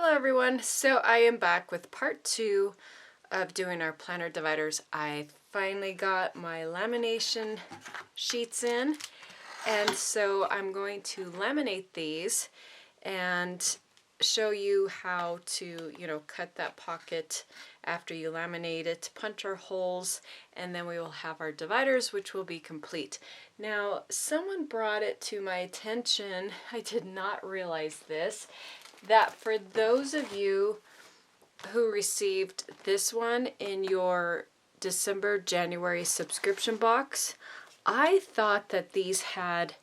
Hello everyone, so I am back with part 2 of doing our planner dividers. I finally got my lamination sheets in, and so I'm going to laminate these and show you how to, cut that pocket after you laminate it, punch our holes, and then we will have our dividers, which will be complete. Now, someone brought it to my attention, I did not realize this, that for those of you who received this one in your December-January subscription box, I thought that these had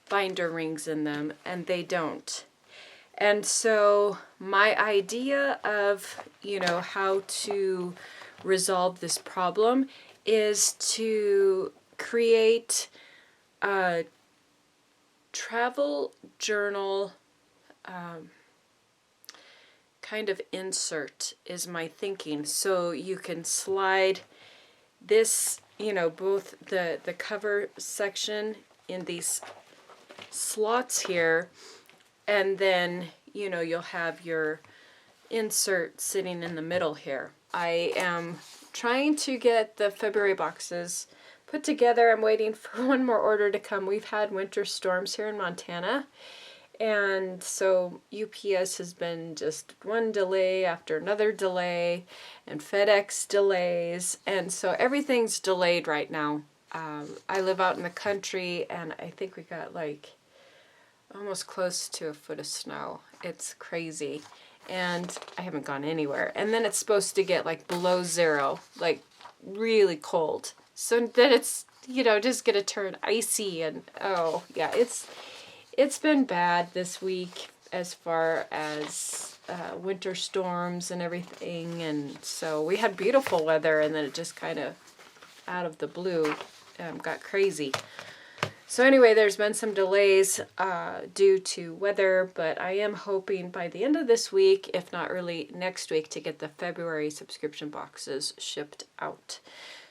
binder rings in them, and they don't. And so my idea of, how to resolve this problem is to create a travel journal kind of insert is my thinking. So you can slide this, both the cover section in these slots here, and then, you'll have your insert sitting in the middle here. I am trying to get the February boxes put together. I'm waiting for one more order to come. We've had winter storms here in Montana, and so UPS has been just one delay after another delay, and FedEx delays, and so everything's delayed right now. I live out in the country, and I think we got like almost close to a foot of snow. It's crazy, and I haven't gone anywhere. And then it's supposed to get like below zero, like really cold. So then it's, just gonna turn icy, and oh yeah, it's been bad this week as far as winter storms and everything, and so we had beautiful weather, and then it just kind of out of the blue got crazy. So anyway, there's been some delays due to weather, but I am hoping by the end of this week, if not early next week, to get the February subscription boxes shipped out.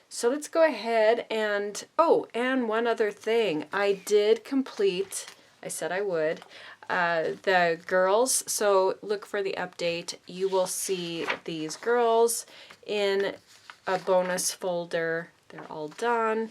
So let's go ahead and, and one other thing. I did complete, I said I would, the girls. So look for the update. You will see these girls in a bonus folder. They're all done.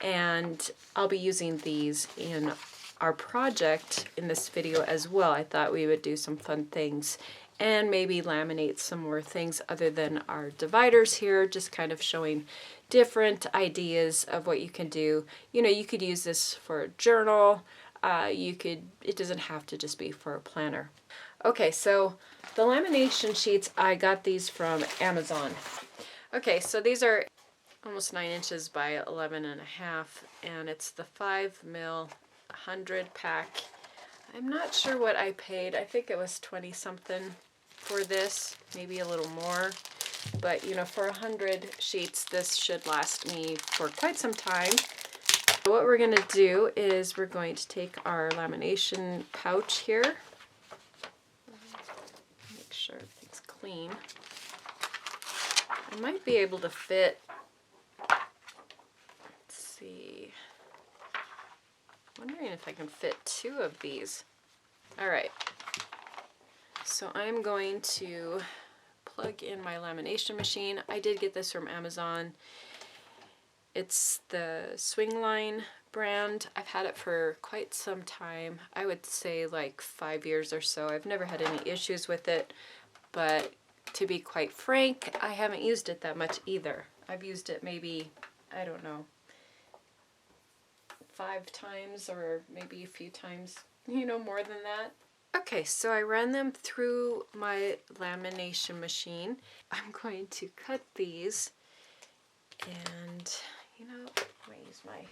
And I'll be using these in our project in this video as well. I thought we would do some fun things and maybe laminate some more things other than our dividers here, just kind of showing different ideas of what you can do. You could use this for a journal. It doesn't have to just be for a planner. Okay, so the lamination sheets, I got these from Amazon. Okay, so these are almost 9 inches by 11.5, and it's the 5mm 100 pack. I'm not sure what I paid. I think it was 20 something for this, maybe a little more, but for 100 sheets this should last me for quite some time. What we're going to do is we're going to take our lamination pouch here, make sure everything's clean. I might be able to fit, wondering if I can fit 2 of these. Alright, so I'm going to plug in my lamination machine. I did get this from Amazon. It's the Swingline brand. I've had it for quite some time. I would say like 5 years or so. I've never had any issues with it, but to be quite frank, I haven't used it that much either. I've used it maybe, I don't know, 5 times or maybe a few times, more than that. Okay, so I ran them through my lamination machine. I'm going to cut these, and I'm going to use my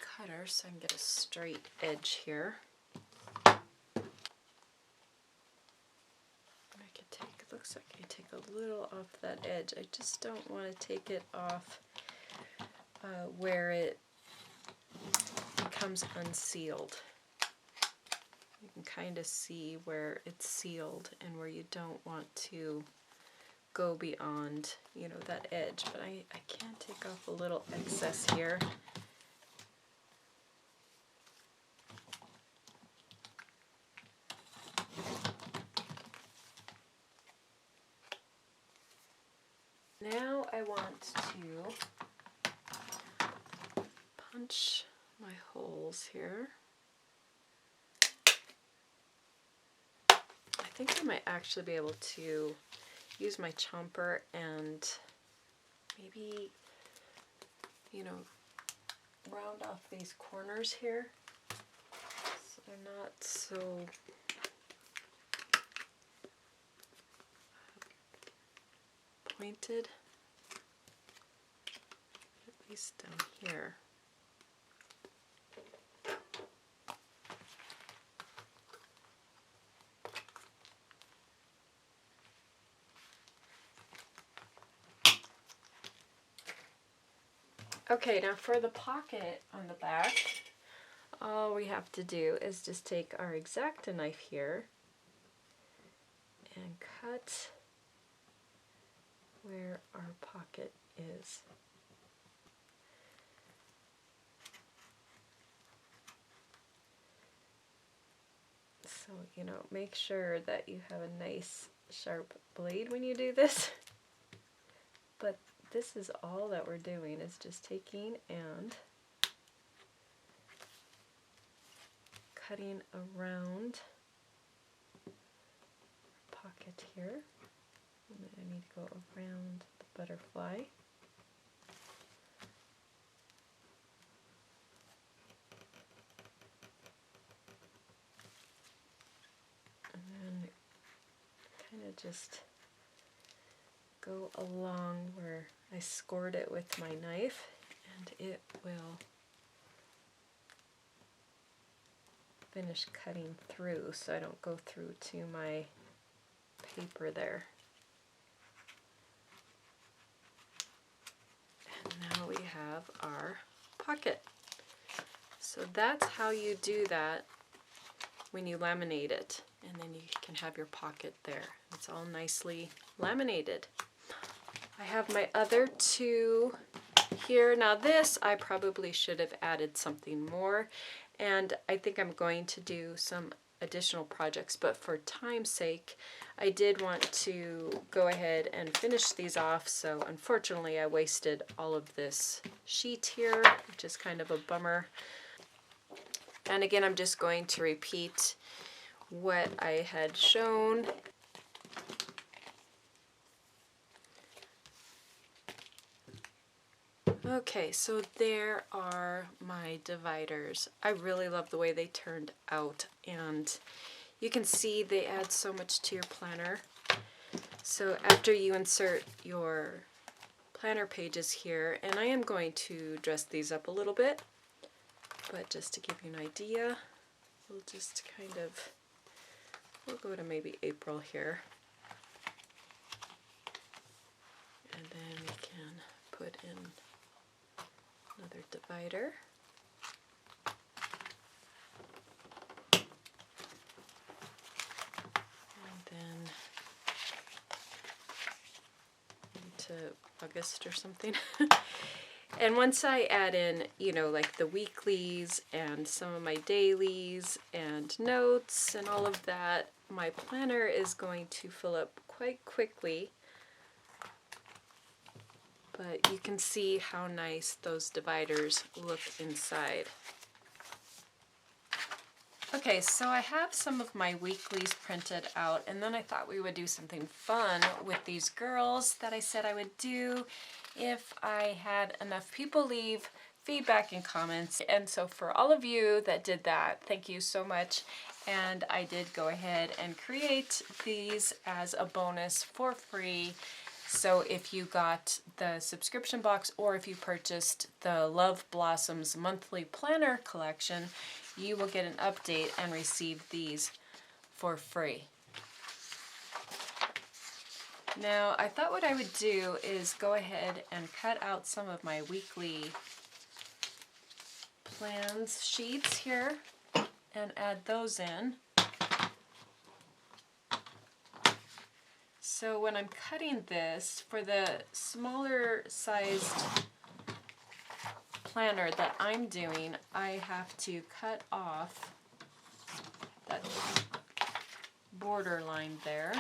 cutter so I can get a straight edge here. Looks like I take a little off that edge. I just don't want to take it off where it becomes unsealed. You can kind of see where it's sealed and where you don't want to go beyond, that edge. But I can take off a little excess here. I want to punch my holes here. I think I might actually be able to use my chomper and maybe, you know, round off these corners here so they're not so pointed, at least down here. Okay, now for the pocket on the back, all we have to do is just take our X-Acto knife here and cut where our pocket is. So, you know, make sure that you have a nice sharp blade when you do this. But this is all that we're doing, is just taking and cutting around the pocket here. And then I need to go around the butterfly. And then kind of just go along where I scored it with my knife, and it will finish cutting through so I don't go through to my paper there. And now we have our pocket. So that's how you do that when you laminate it, and then you can have your pocket there. It's all nicely laminated. I have my other two here. Now this, I probably should have added something more, and I think I'm going to do some additional projects, but for time's sake, I did want to go ahead and finish these off, so unfortunately I wasted all of this sheet here, which is kind of a bummer. And again, I'm just going to repeat what I had shown. Okay, so there are my dividers. I really love the way they turned out, and you can see they add so much to your planner. So after you insert your planner pages here, and I am going to dress these up a little bit, but just to give you an idea, we'll just kind of, we'll go to maybe April here, and then we can put in another divider. And then into August or something. And once I add in, you know, like the weeklies and some of my dailies and notes and all of that, my planner is going to fill up quite quickly. But you can see how nice those dividers look inside. Okay, so I have some of my weeklies printed out, and then I thought we would do something fun with these girls that I said I would do if I had enough people leave feedback and comments. And so for all of you that did that, thank you so much. And I did go ahead and create these as a bonus for free. So if you got the subscription box, or if you purchased the Love Blossoms monthly planner collection, you will get an update and receive these for free. Now, I thought what I would do is go ahead and cut out some of my weekly plans sheets here and add those in. So when I'm cutting this, for the smaller sized planner that I'm doing, I have to cut off that border line there.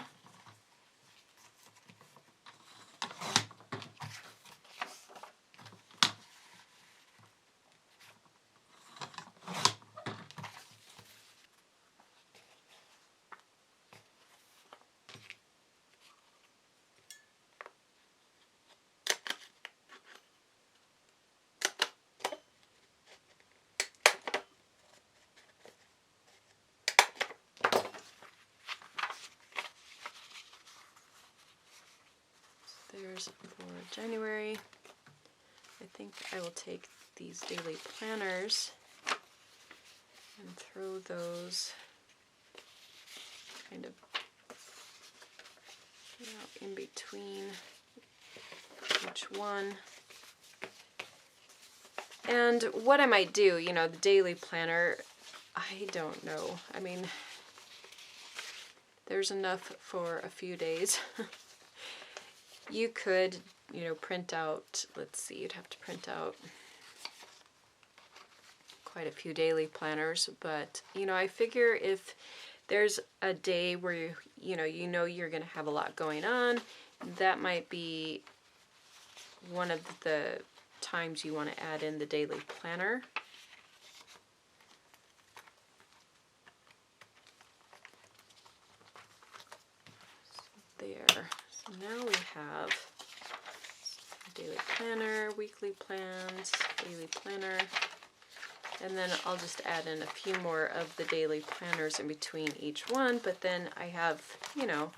planners for January. I think I will take these daily planners and throw those kind of in between each one. And what I might do, you know, the daily planner, I don't know. I mean, there's enough for a few days. You could, you know, print out, let's see, you'd have to print out quite a few daily planners, but, you know, I figure if there's a day where you know you're going to have a lot going on, that might be one of the times you want to add in the daily planner. So there. So now we have daily planner, weekly plans, daily planner, and then I'll just add in a few more of the daily planners in between each one, but then I have, you know,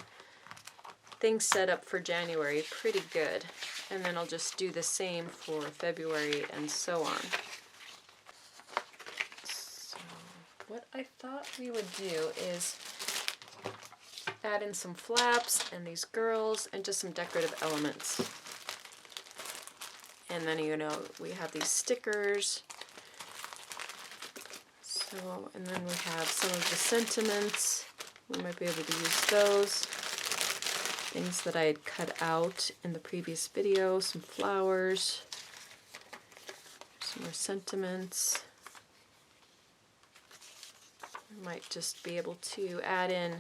things set up for January pretty good. And then I'll just do the same for February and so on. So what I thought we would do is add in some flaps and these girls and just some decorative elements. And then, you know, we have these stickers. So, and then we have some of the sentiments. We might be able to use those. Things that I had cut out in the previous video, some flowers, some more sentiments. I might just be able to add in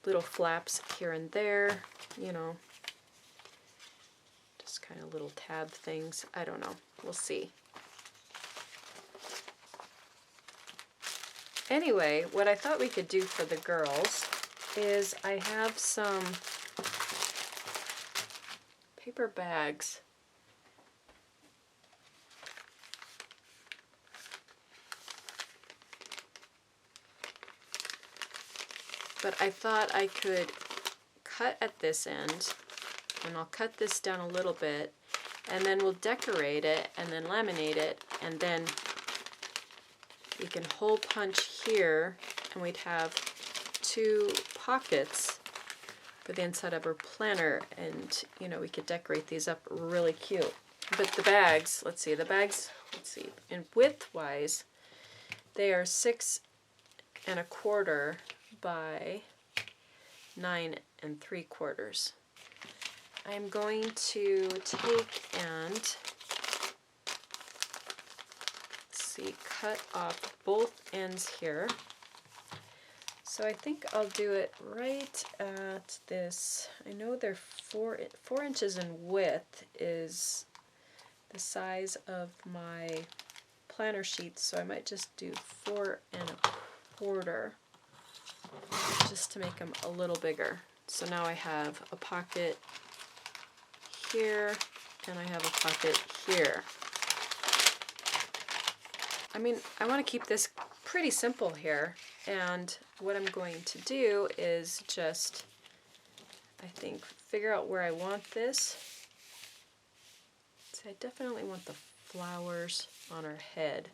little flaps here and there, you know, just kind of little tab things. I don't know, we'll see. Anyway, what I thought we could do for the girls is I have some paper bags. But I thought I could cut at this end, and I'll cut this down a little bit, and then we'll decorate it and then laminate it, and then you can hole punch here, and we'd have 2 pockets for the inside of our planner, and you know, we could decorate these up really cute. But the bags, let's see, in width wise, they are 6 1/4 by 9 3/4. I'm going to take and cut off both ends here. So I think I'll do it right at this. I know they're 4 inches in width is the size of my planner sheets, so I might just do 4 1/4 just to make them a little bigger. So now I have a pocket here and I have a pocket here. I mean, I want to keep this pretty simple here, and what I'm going to do is just, I think, figure out where I want this. So I definitely want the flowers on her head.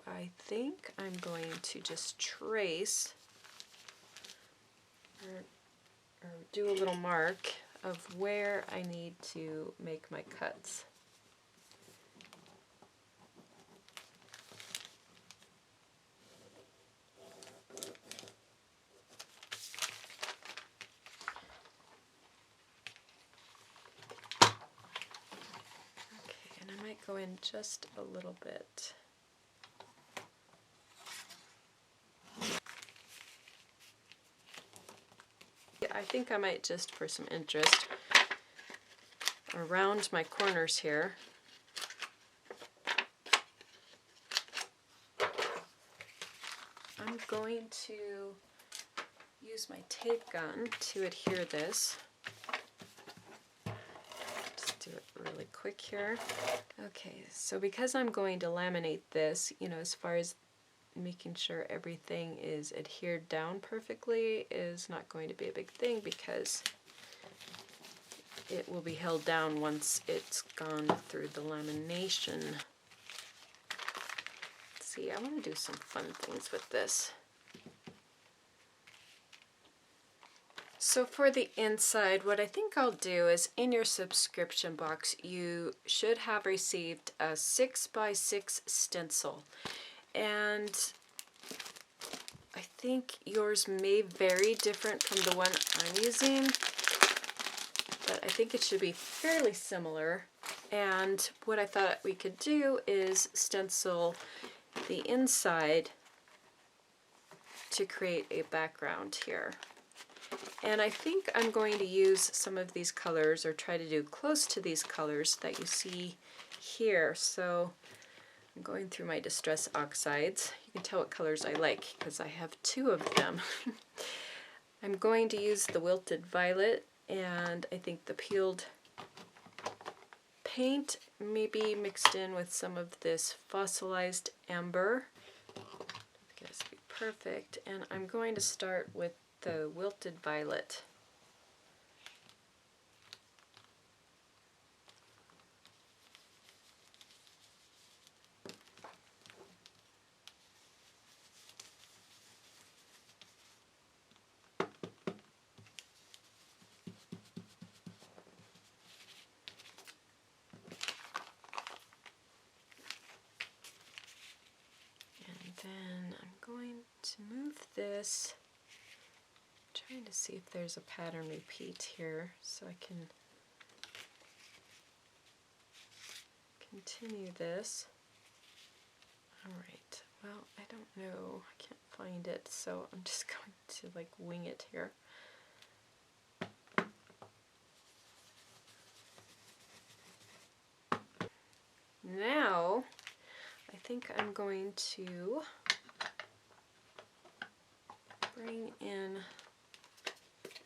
I think I'm going to just trace or do a little mark of where I need to make my cuts. Go in just a little bit. I think I might just, for some interest, around my corners here, I'm going to use my tape gun to adhere this. Do it really quick here. Okay, so because I'm going to laminate this, you know, as far as making sure everything is adhered down perfectly is not going to be a big thing, because it will be held down once it's gone through the lamination. Let's see, I want to do some fun things with this. So for the inside, what I think I'll do is in your subscription box, you should have received a 6x6 stencil. And I think yours may vary different from the one I'm using, but I think it should be fairly similar. And what I thought we could do is stencil the inside to create a background here. And I think I'm going to use some of these colors, or try to do close to these colors that you see here. So I'm going through my Distress Oxides. You can tell what colors I like because I have 2 of them. I'm going to use the Wilted Violet, and I think the peeled paint maybe mixed in with some of this fossilized amber. It's going to be perfect. And I'm going to start with the Wilted Violet. And then I'm going to move this, trying to see if there's a pattern repeat here so I can continue this. Alright, well, I don't know, I can't find it, so I'm just going to like wing it here. Now, I think I'm going to bring in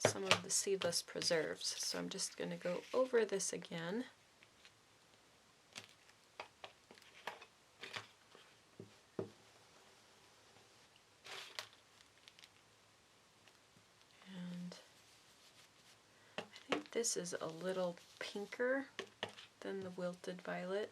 some of the seedless preserves. So I'm just going to go over this again. And I think this is a little pinker than the Wilted Violet.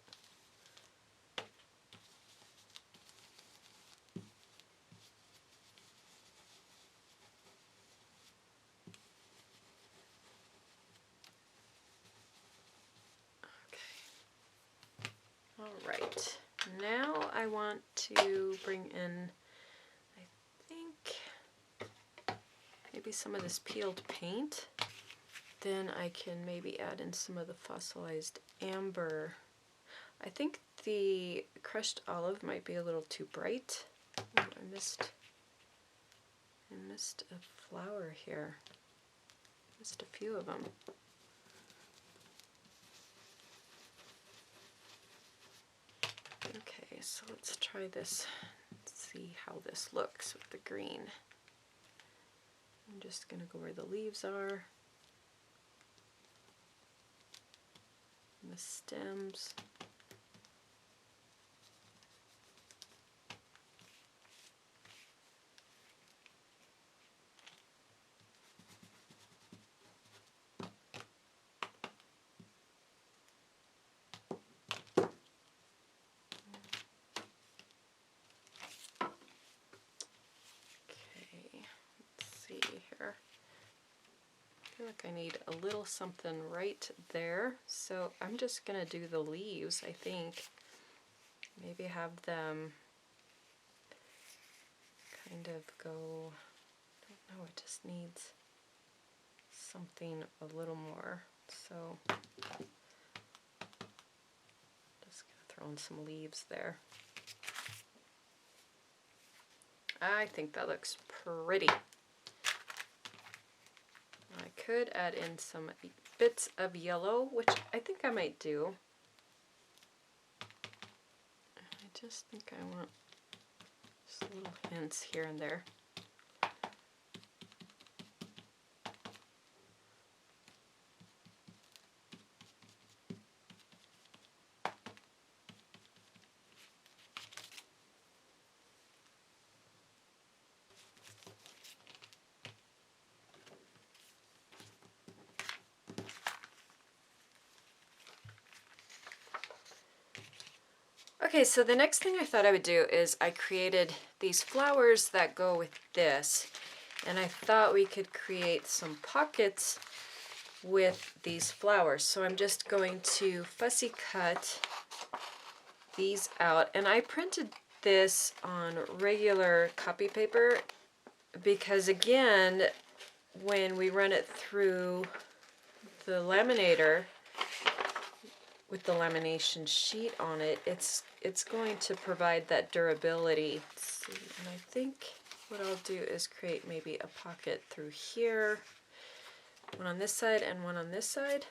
Alright, now I want to bring in, I think, maybe some of this peeled paint. Then I can maybe add in some of the fossilized amber. I think the crushed olive might be a little too bright. Oh, I missed a flower here. Missed a few of them. Okay, so let's try this. Let's see how this looks with the green. I'm just going to go where the leaves are. And the stems. Here. I feel like I need a little something right there, so I'm just gonna do the leaves. I think maybe have them kind of go, I don't know, it just needs something a little more, so just gonna throw in some leaves there. I think that looks pretty. I could add in some bits of yellow, which I think I might do. I just think I want just little hints here and there. Okay, so the next thing I thought I would do is I created these flowers that go with this, and I thought we could create some pockets with these flowers. So I'm just going to fussy cut these out, and I printed this on regular copy paper because, again, when we run it through the laminator with the lamination sheet on it, it's going to provide that durability. Let's see, and I think what I'll do is create maybe a pocket through here, one on this side and one on this side.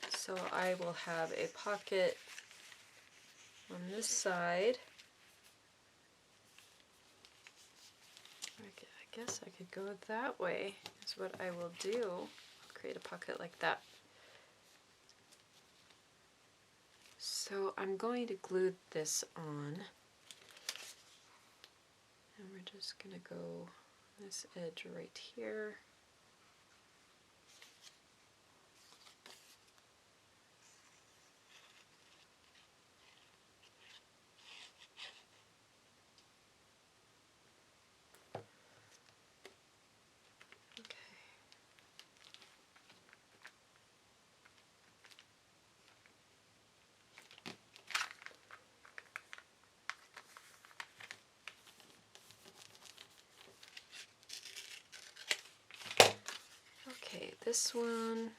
So I will have a pocket on this side. I guess I could go that way, is what I will do. I'll create a pocket like that. So I'm going to glue this on, and we're just going to go this edge right here. Okay, this one,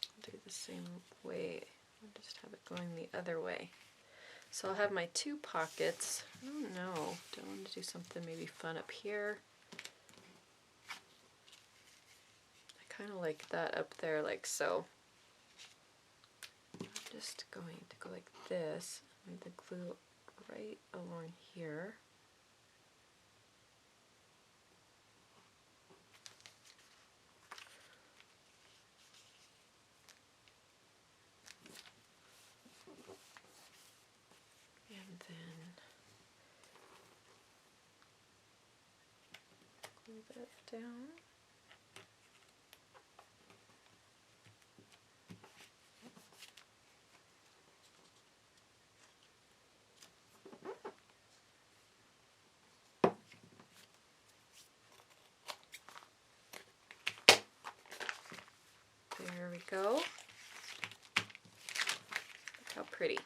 I'll do the same way. I'll just have it going the other way. So I'll have my two pockets. I don't know, do I want to do something maybe fun up here? I kind of like that up there, like so. I'm just going to go like this, with the glue right along here. And then glue that down. There we go. Look how pretty.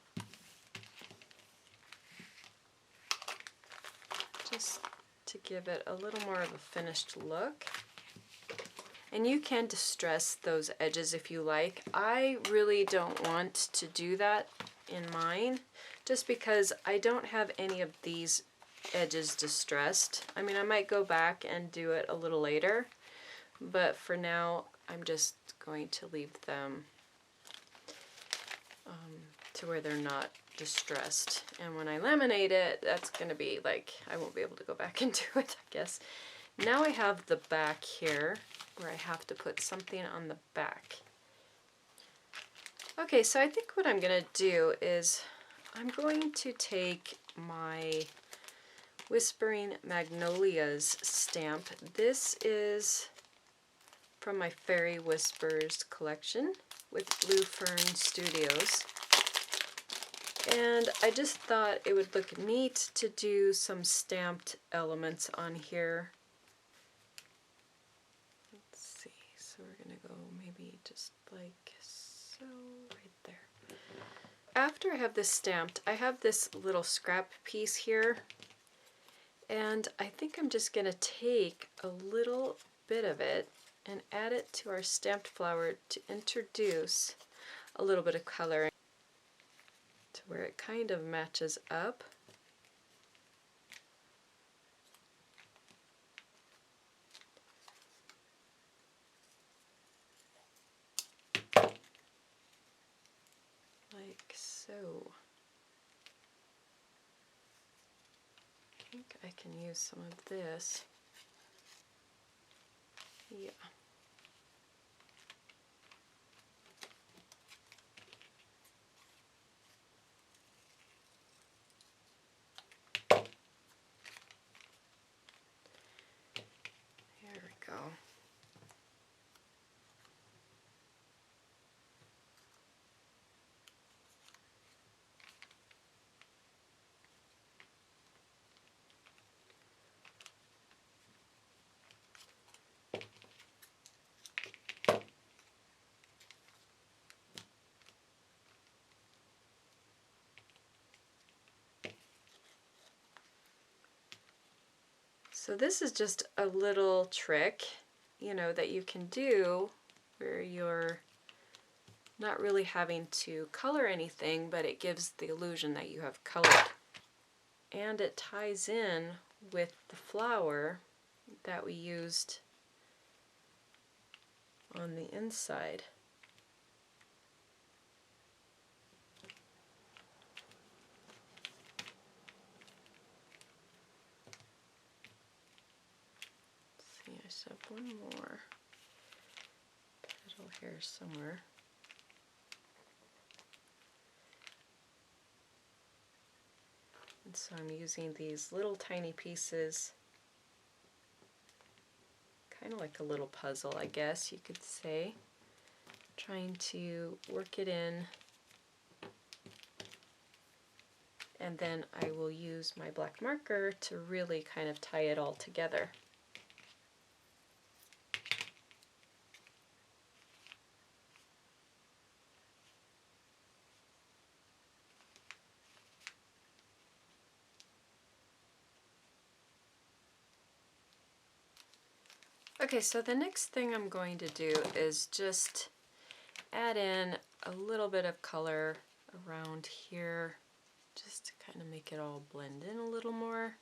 Just to give it a little more of a finished look. And you can distress those edges if you like. I really don't want to do that in mine, just because I don't have any of these edges distressed. I mean, I might go back and do it a little later, but for now I'm just going to leave them to where they're not distressed. And when I laminate it, that's going to be like, I won't be able to go back and do it, I guess. Now I have the back here, where I have to put something on the back. Okay, so I think what I'm going to do is I'm going to take my Whispering Magnolias stamp. This is from my Fairy Whispers collection with Blue Fern Studios. And I just thought it would look neat to do some stamped elements on here. Let's see, so we're going to go maybe just like so, right there. After I have this stamped, I have this little scrap piece here, and I think I'm just going to take a little bit of it and add it to our stamped flower to introduce a little bit of color to where it kind of matches up. Like so. I think I can use some of this. Yeah. There we go. So this is just a little trick, you know, that you can do where you're not really having to color anything, but it gives the illusion that you have colored. And it ties in with the flower that we used on the inside. Let's see, I just have one more petal here somewhere. And so I'm using these little tiny pieces, kind of like a little puzzle, I guess you could say, trying to work it in, and then I will use my black marker to really kind of tie it all together. Okay, so the next thing I'm going to do is just add in a little bit of color around here, just to kind of make it all blend in a little more.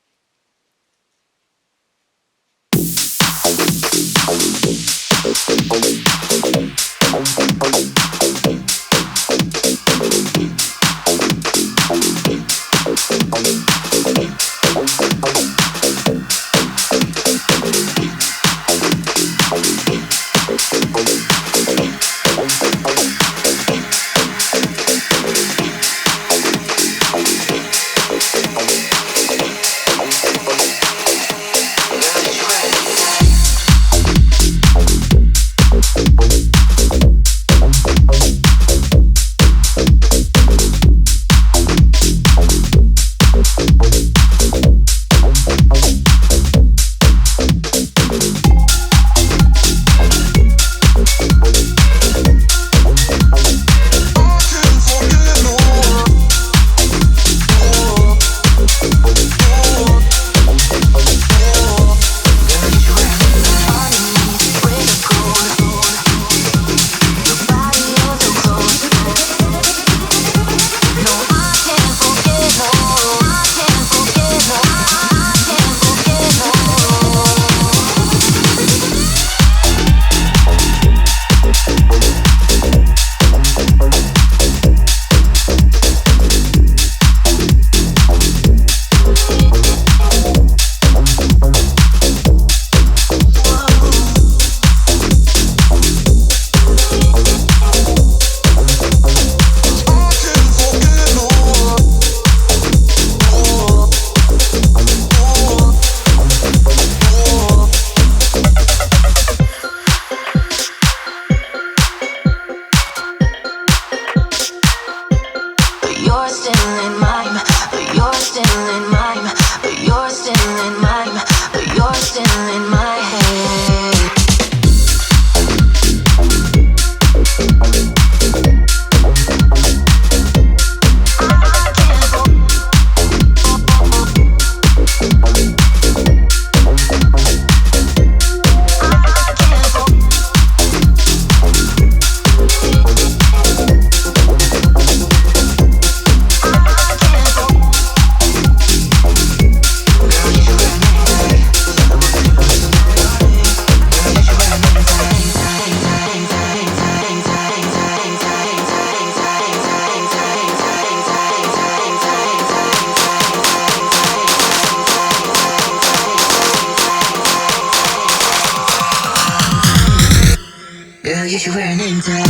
you should wear a name tag.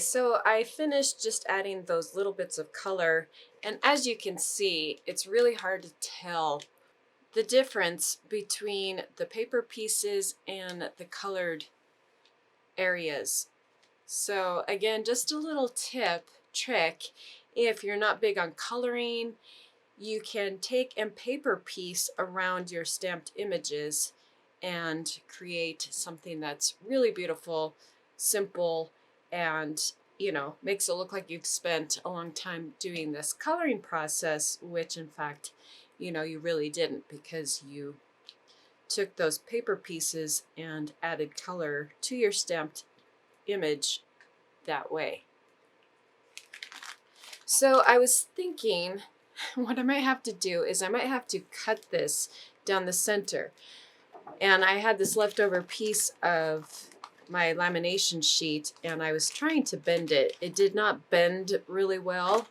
so I finished just adding those little bits of color, and as you can see, it's really hard to tell the difference between the paper pieces and the colored areas. So again, just a little trick, if you're not big on coloring, you can take a paper piece around your stamped images and create something that's really beautiful, simple, and makes it look like you've spent a long time doing this coloring process, which in fact, you really didn't, because you took those paper pieces and added color to your stamped image that way. So I was thinking, what I might have to do is I might have to cut this down the center. And I had this leftover piece of my lamination sheet, and I was trying to bend it. It did not bend really well.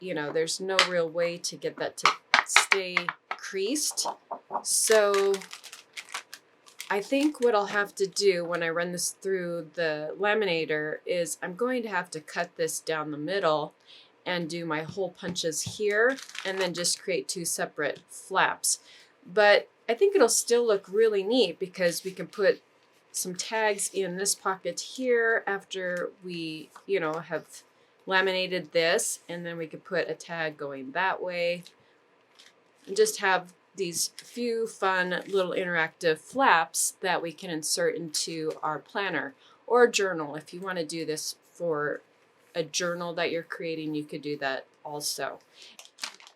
There's no real way to get that to stay creased. So I think what I'll have to do when I run this through the laminator is I'm going to have to cut this down the middle and do my hole punches here, and then just create two separate flaps. But I think it'll still look really neat, because we can put some tags in this pocket here after we, have laminated this, and then we could put a tag going that way, and just have these few fun little interactive flaps that we can insert into our planner or journal. If you want to do this for a journal that you're creating, you could do that also.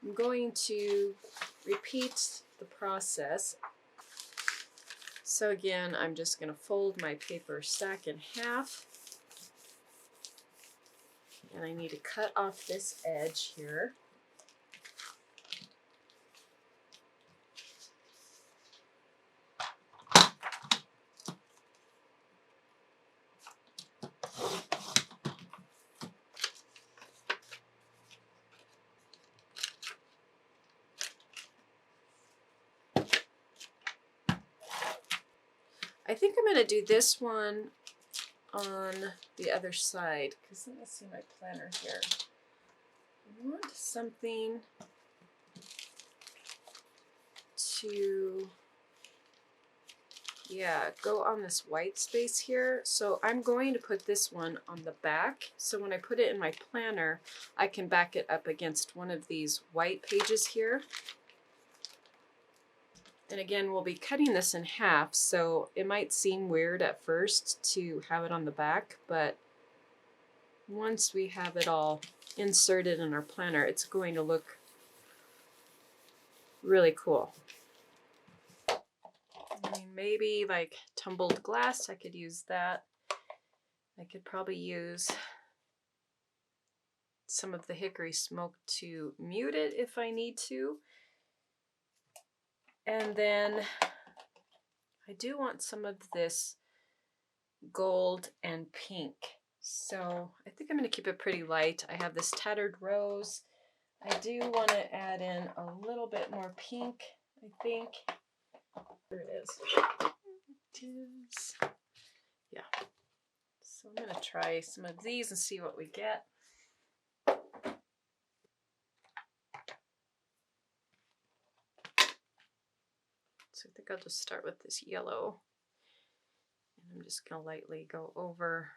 I'm going to repeat the process. So again, I'm just going to fold my paper stack in half, and I need to cut off this edge here. I think I'm going to do this one on the other side, because let me see my planner here. I want something to, go on this white space here. So I'm going to put this one on the back. So when I put it in my planner, I can back it up against one of these white pages here. And again, we'll be cutting this in half, so it might seem weird at first to have it on the back, but once we have it all inserted in our planner, it's going to look really cool. I mean, maybe like tumbled glass, I could use that. I could probably use some of the hickory smoke to mute it if I need to. And then I do want some of this gold and pink. So I think I'm going to keep it pretty light. I have this tattered rose. I do want to add in a little bit more pink, I think. There it is. It is. Yeah. So I'm going to try some of these and see what we get. So I think I'll just start with this yellow. And I'm just going to lightly go over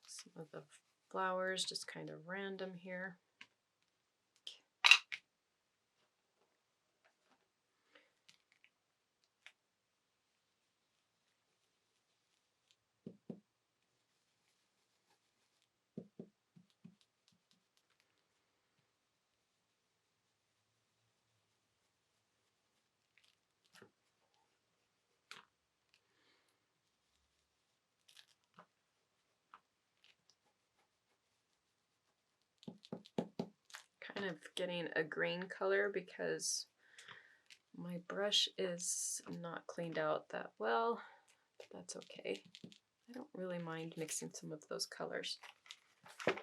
some of the flowers, just kind of random here. Kind of getting a green color because my brush is not cleaned out that well, but that's okay. I don't really mind mixing some of those colors. I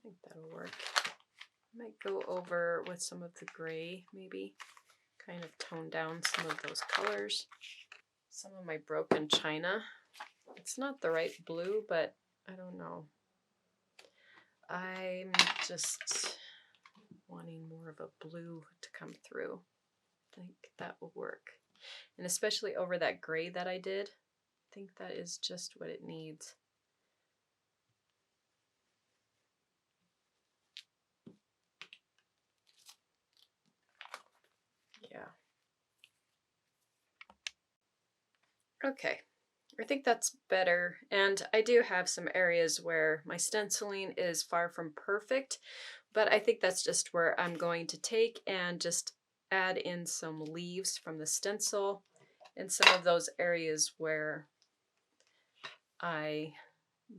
think that'll work. I might go over with some of the gray, maybe kind of tone down some of those colors. Some of my broken china It's not the right blue, but I don't know. I'm just wanting more of a blue to come through. I think that will work. And especially over that gray that I did, I think that is just what it needs. Yeah. Okay, I think that's better. And I do have some areas where my stenciling is far from perfect, but I think that's just where I'm going to take and just add in some leaves from the stencil in some of those areas where I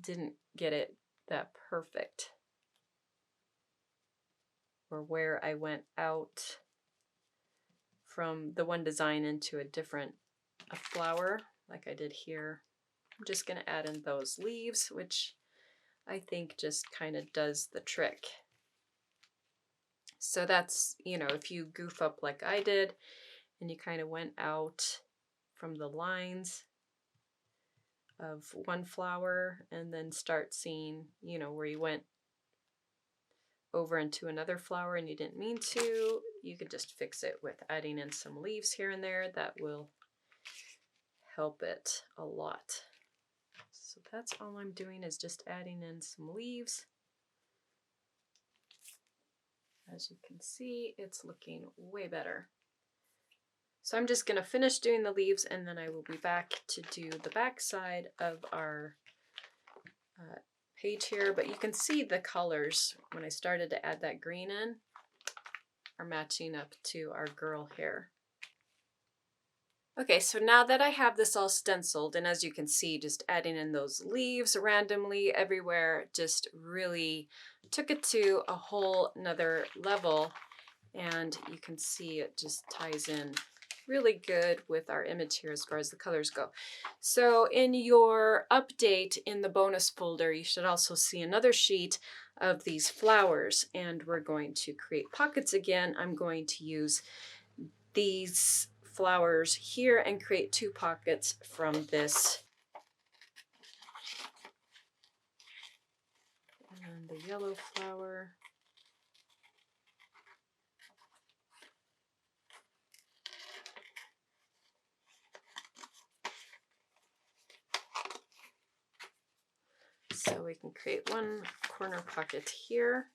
didn't get it that perfect, or where I went out from the one design into a different flower like I did here. I'm just going to add in those leaves, which I think just kind of does the trick. So that's, you know, if you goof up like I did and you kind of went out from the lines of one flower and then start seeing, you know, where you went over into another flower and you didn't mean to, you could just fix it with adding in some leaves here and there. That will help it a lot. So that's all I'm doing, is just adding in some leaves. As you can see, it's looking way better. So I'm just going to finish doing the leaves and then I will be back to do the back side of our page here. But you can see the colors, when I started to add that green in, are matching up to our girl hair. Okay, so now that I have this all stenciled, and as you can see, just adding in those leaves randomly everywhere just really took it to a whole nother level. And you can see it just ties in really good with our image here as far as the colors go. So in your update in the bonus folder, you should also see another sheet of these flowers, and we're going to create pockets again. I'm going to use these flowers here and create 2 pockets from this. And the yellow flower. So we can create 1 corner pocket here.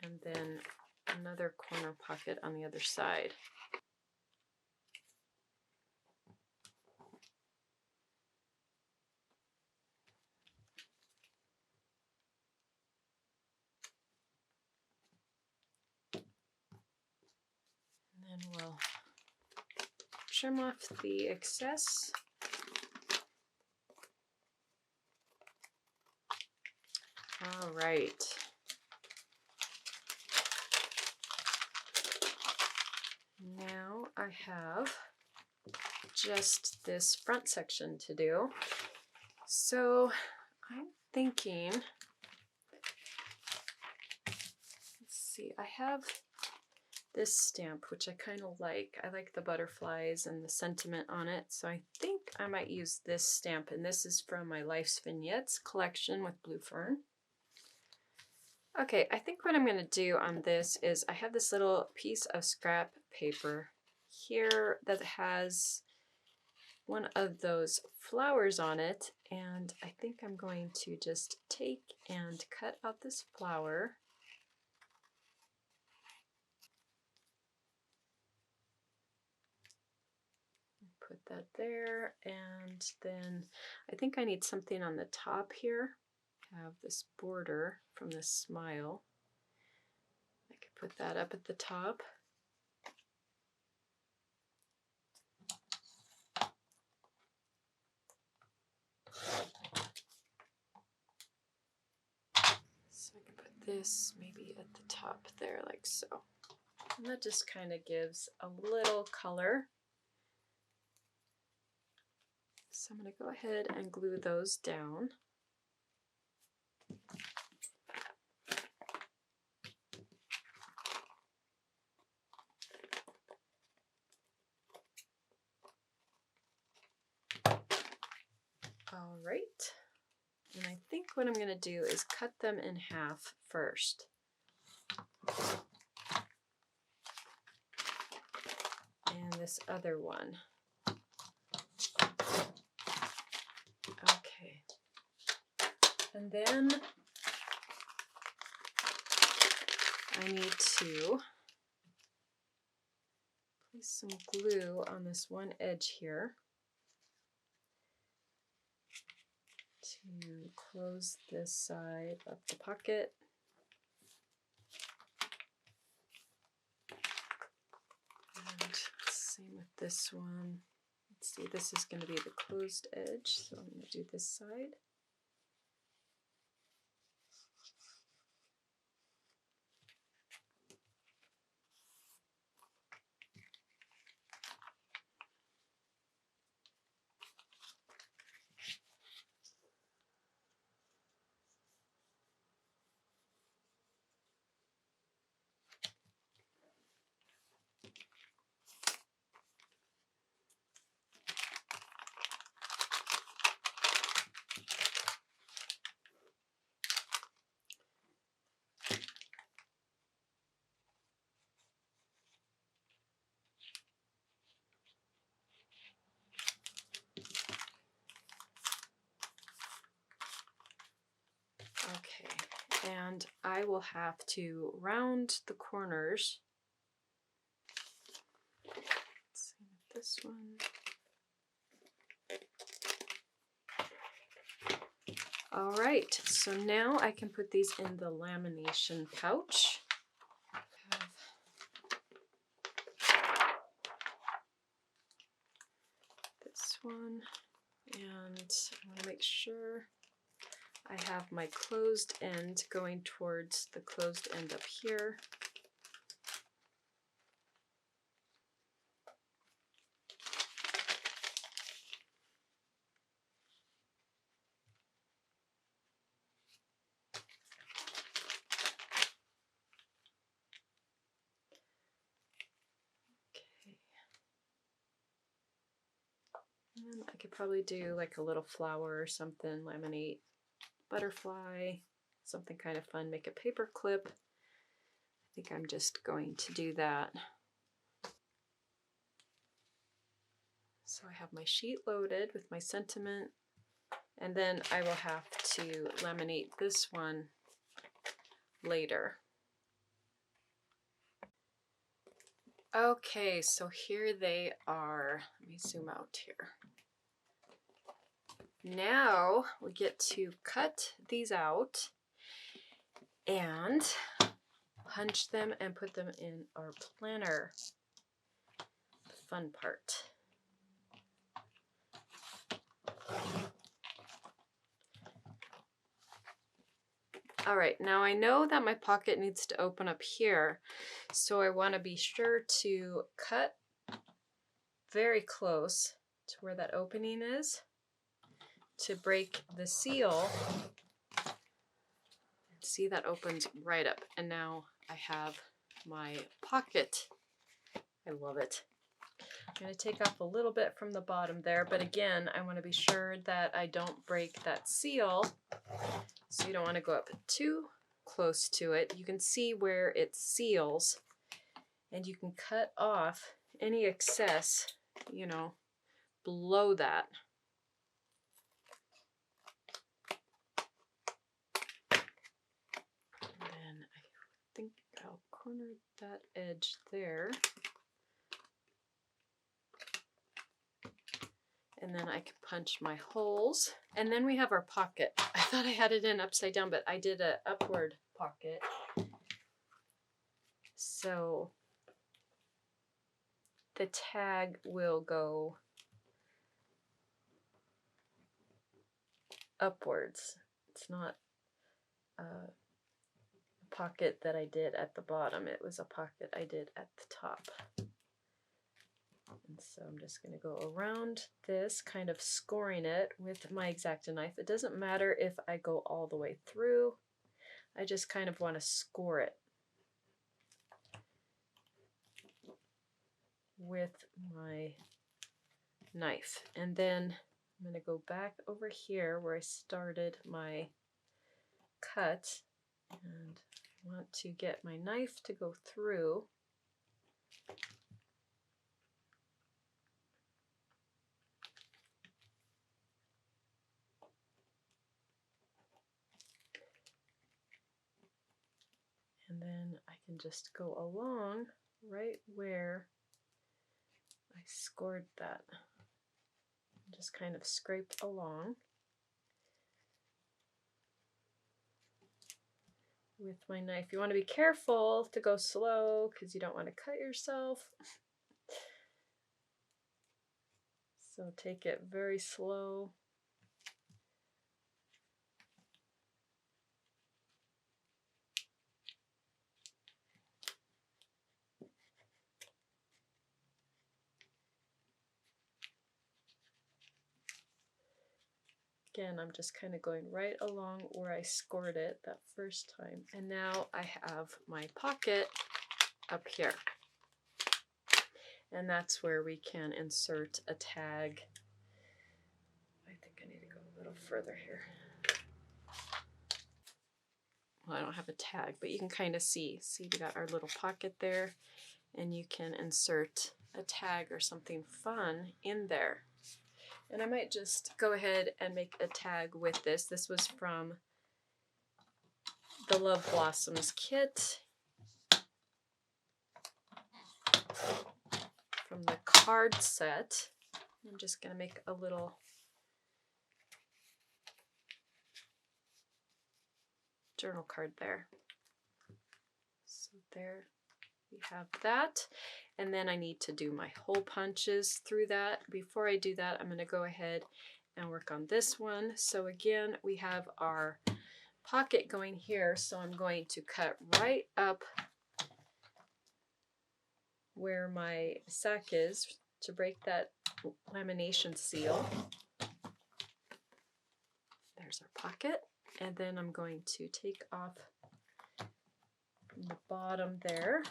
And then another corner pocket on the other side. And then we'll trim off the excess. All right. Now I have just this front section to do. So I'm thinking, let's see, I have this stamp, which I kind of like. I like the butterflies and the sentiment on it. So I think I might use this stamp, and this is from my Life's Vignettes collection with Blue Fern. Okay, I think what I'm going to do on this is I have this little piece of scrap paper here that has one of those flowers on it, and I think I'm going to just take and cut out this flower. Put that there, and then I think I need something on the top here. Have this border from this smile. I could put that up at the top. So I can put this maybe at the top there, like so. And that just kind of gives a little color. So I'm going to go ahead and glue those down. All right. And I think what I'm going to do is cut them in half first. And this other one. Okay. And then I need to place some glue on this one edge here to close this side of the pocket. And same with this one. Let's see, this is going to be the closed edge, so I'm going to do this side. Okay, and I will have to round the corners. Let's see with this one. All right, so now I can put these in the lamination pouch. This one, and I want to make sure I have my closed end going towards the closed end up here. Okay. And I could probably do like a little flower or something, laminate butterfly, something kind of fun, make a paper clip. I think I'm just going to do that. So I have my sheet loaded with my sentiment, and then I will have to laminate this one later. Okay, so here they are. Let me zoom out here. Now we get to cut these out and punch them and put them in our planner. The fun part. All right, now I know that my pocket needs to open up here, so I want to be sure to cut very close to where that opening is to break the seal. See, that opens right up, and now I have my pocket. I love it. I'm going to take off a little bit from the bottom there, but again, I want to be sure that I don't break that seal. So you don't want to go up too close to it. You can see where it seals, and you can cut off any excess, you know, below that. And then I think I'll corner that edge there. And then I can punch my holes. And then we have our pocket. I thought I had it in upside down, but I did an upward pocket. So the tag will go upwards. It's not a pocket that I did at the bottom. It was a pocket I did at the top. And so I'm just going to go around this, kind of scoring it with my X-Acto knife. It doesn't matter if I go all the way through. I just kind of want to score it with my knife. And then I'm going to go back over here where I started my cut, and I want to get my knife to go through. And then I can just go along right where I scored that. Just kind of scrape along with my knife. You want to be careful to go slow because you don't want to cut yourself. So take it very slow. Again, I'm just kind of going right along where I scored it that first time. And now I have my pocket up here. And that's where we can insert a tag. I think I need to go a little further here. Well, I don't have a tag, but you can kind of see. See, we got our little pocket there, and you can insert a tag or something fun in there. And I might just go ahead and make a tag with this. This was from the Love Blossoms kit, from the card set. I'm just going to make a little journal card there. So there we have that. And then I need to do my hole punches through that. Before I do that, I'm going to go ahead and work on this one. So again, we have our pocket going here. So I'm going to cut right up where my sack is to break that lamination seal. There's our pocket. And then I'm going to take off from the bottom there.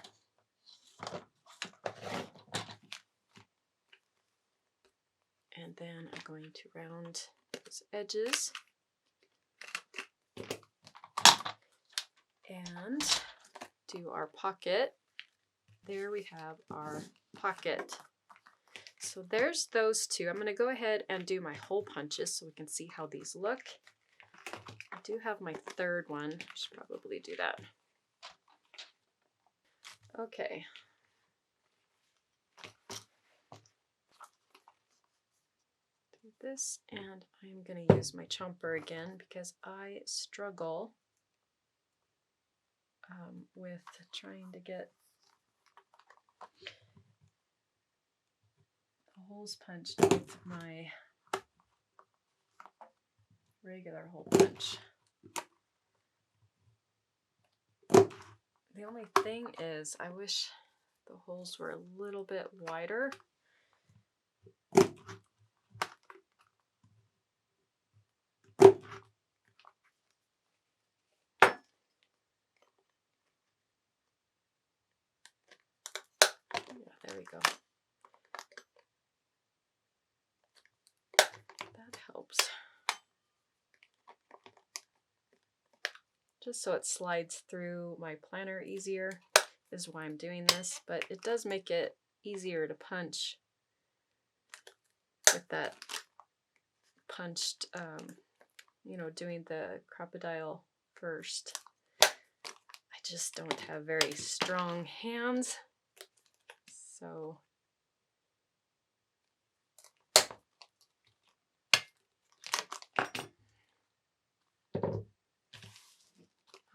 And then I'm going to round those edges and do our pocket. There we have our pocket. So there's those two. I'm going to go ahead and do my hole punches so we can see how these look. I do have my third one. I should probably do that. Okay. Do this, and I'm going to use my chomper again because I struggle with trying to get the holes punched with my regular hole punch. The only thing is I wish the holes were a little bit wider. Yeah, there we go. That helps. Just so it slides through my planner easier is why I'm doing this, but it does make it easier to punch with that punched, you know, doing the crocodile first. I just don't have very strong hands, so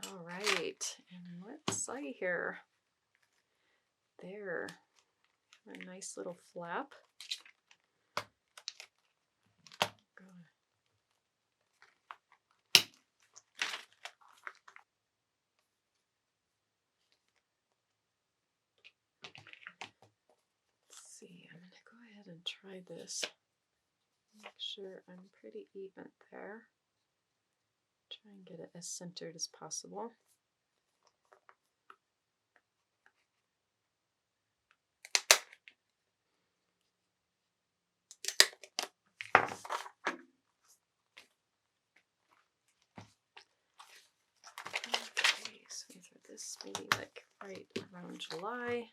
all right, and let's see here. There, a nice little flap. Let's see, I'm going to go ahead and try this. Make sure I'm pretty even there. Try and get it as centered as possible. right around July.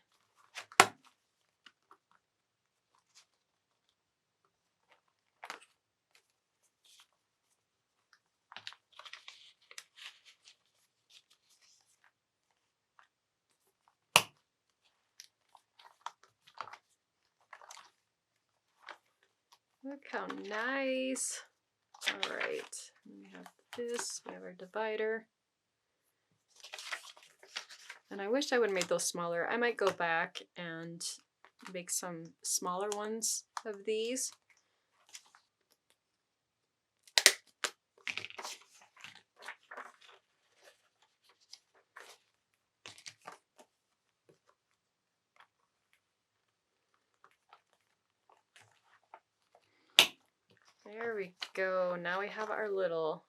Look how nice. All right, we have this, we have our divider. And I wish I would have made those smaller. I might go back and make some smaller ones of these. There we go. Now we have our little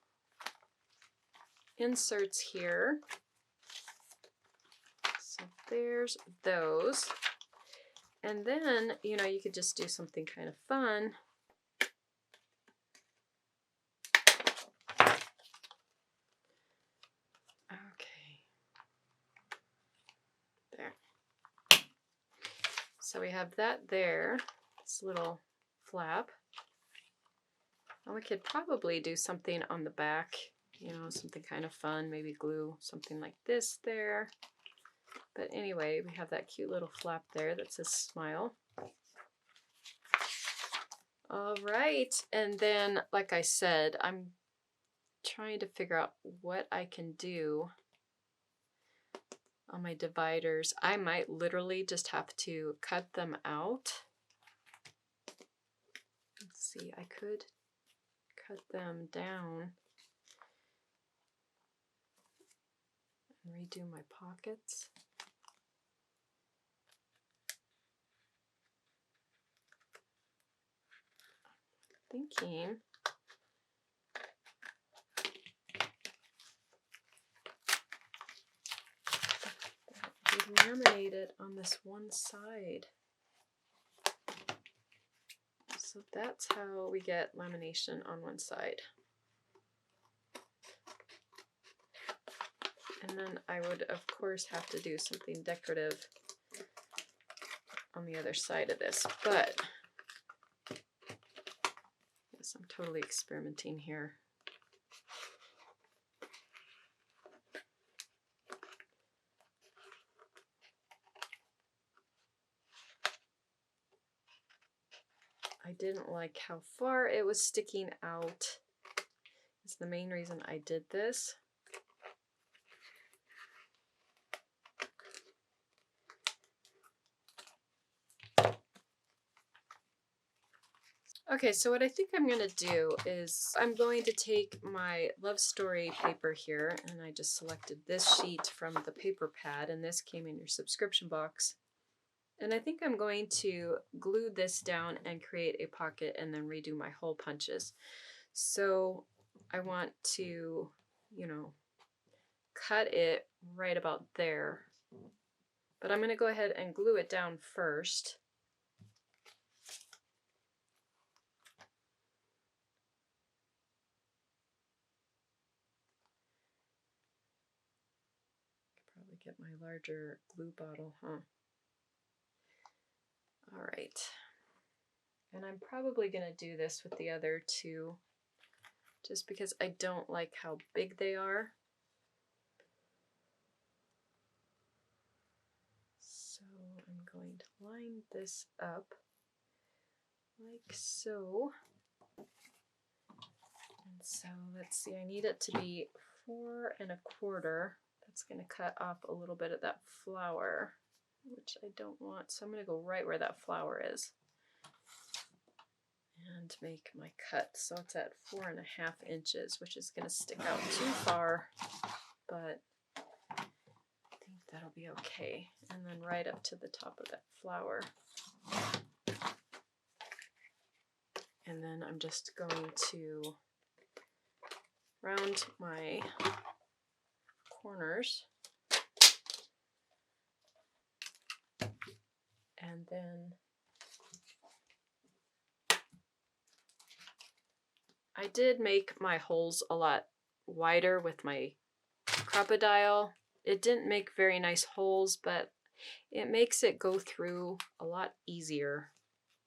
inserts here. So there's those. And then, you know, you could just do something kind of fun. Okay. There. So we have that there, this little flap. And we could probably do something on the back, you know, something kind of fun, maybe glue something like this there. But anyway, we have that cute little flap there that says smile. All right, and then, like I said, I'm trying to figure out what I can do on my dividers. I might literally just have to cut them out. Let's see, I could cut them down and redo my pockets. Thinking we laminated on this one side. So that's how we get lamination on one side. And then I would, of course, have to do something decorative on the other side of this. But yes, I'm totally experimenting here. I didn't like how far it was sticking out. It's the main reason I did this. Okay, so what I think I'm going to do is I'm going to take my Love Story paper here, and I just selected this sheet from the paper pad, and this came in your subscription box. And I think I'm going to glue this down and create a pocket and then redo my hole punches. So I want to, you know, cut it right about there. But I'm going to go ahead and glue it down first. Probably get my larger glue bottle, huh? All right. And I'm probably going to do this with the other two, just because I don't like how big they are. So I'm going to line this up like so. And so let's see, I need it to be 4 1/4. That's going to cut off a little bit of that flower, which I don't want. So I'm going to go right where that flower is and make my cut. So it's at 4 1/2 inches, which is going to stick out too far, but I think that'll be okay. And then right up to the top of that flower. And then I'm just going to round my corners. And then I did make my holes a lot wider with my crocodile. It didn't make very nice holes, but it makes it go through a lot easier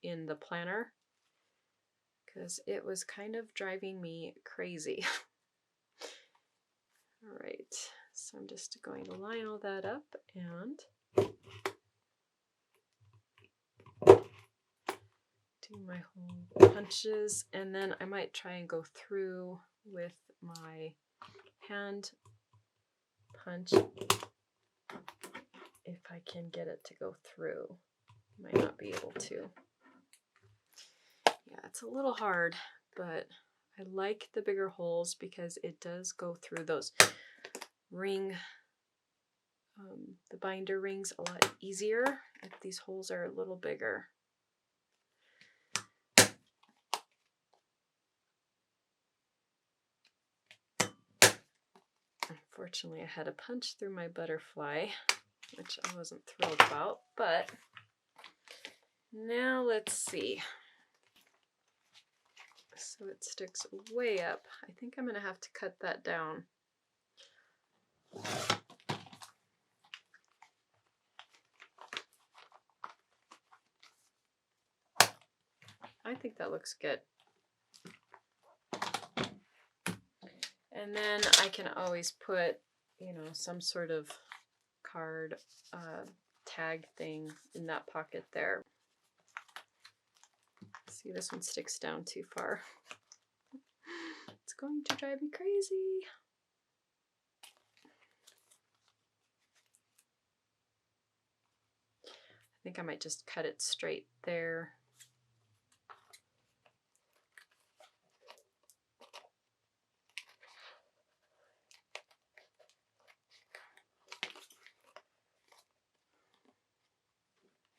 in the planner because it was kind of driving me crazy. All right, so I'm just going to line all that up and do my whole punches, and then I might try and go through with my hand punch if I can get it to go through. Might not be able to. Yeah, it's a little hard, but I like the bigger holes because it does go through those ring, the binder rings a lot easier if these holes are a little bigger. Unfortunately, I had to punch through my butterfly, which I wasn't thrilled about, but now let's see. So it sticks way up. I think I'm gonna have to cut that down. I think that looks good. And then I can always put, you know, some sort of card tag thing in that pocket there. See, this one sticks down too far. It's going to drive me crazy. I think I might just cut it straight there.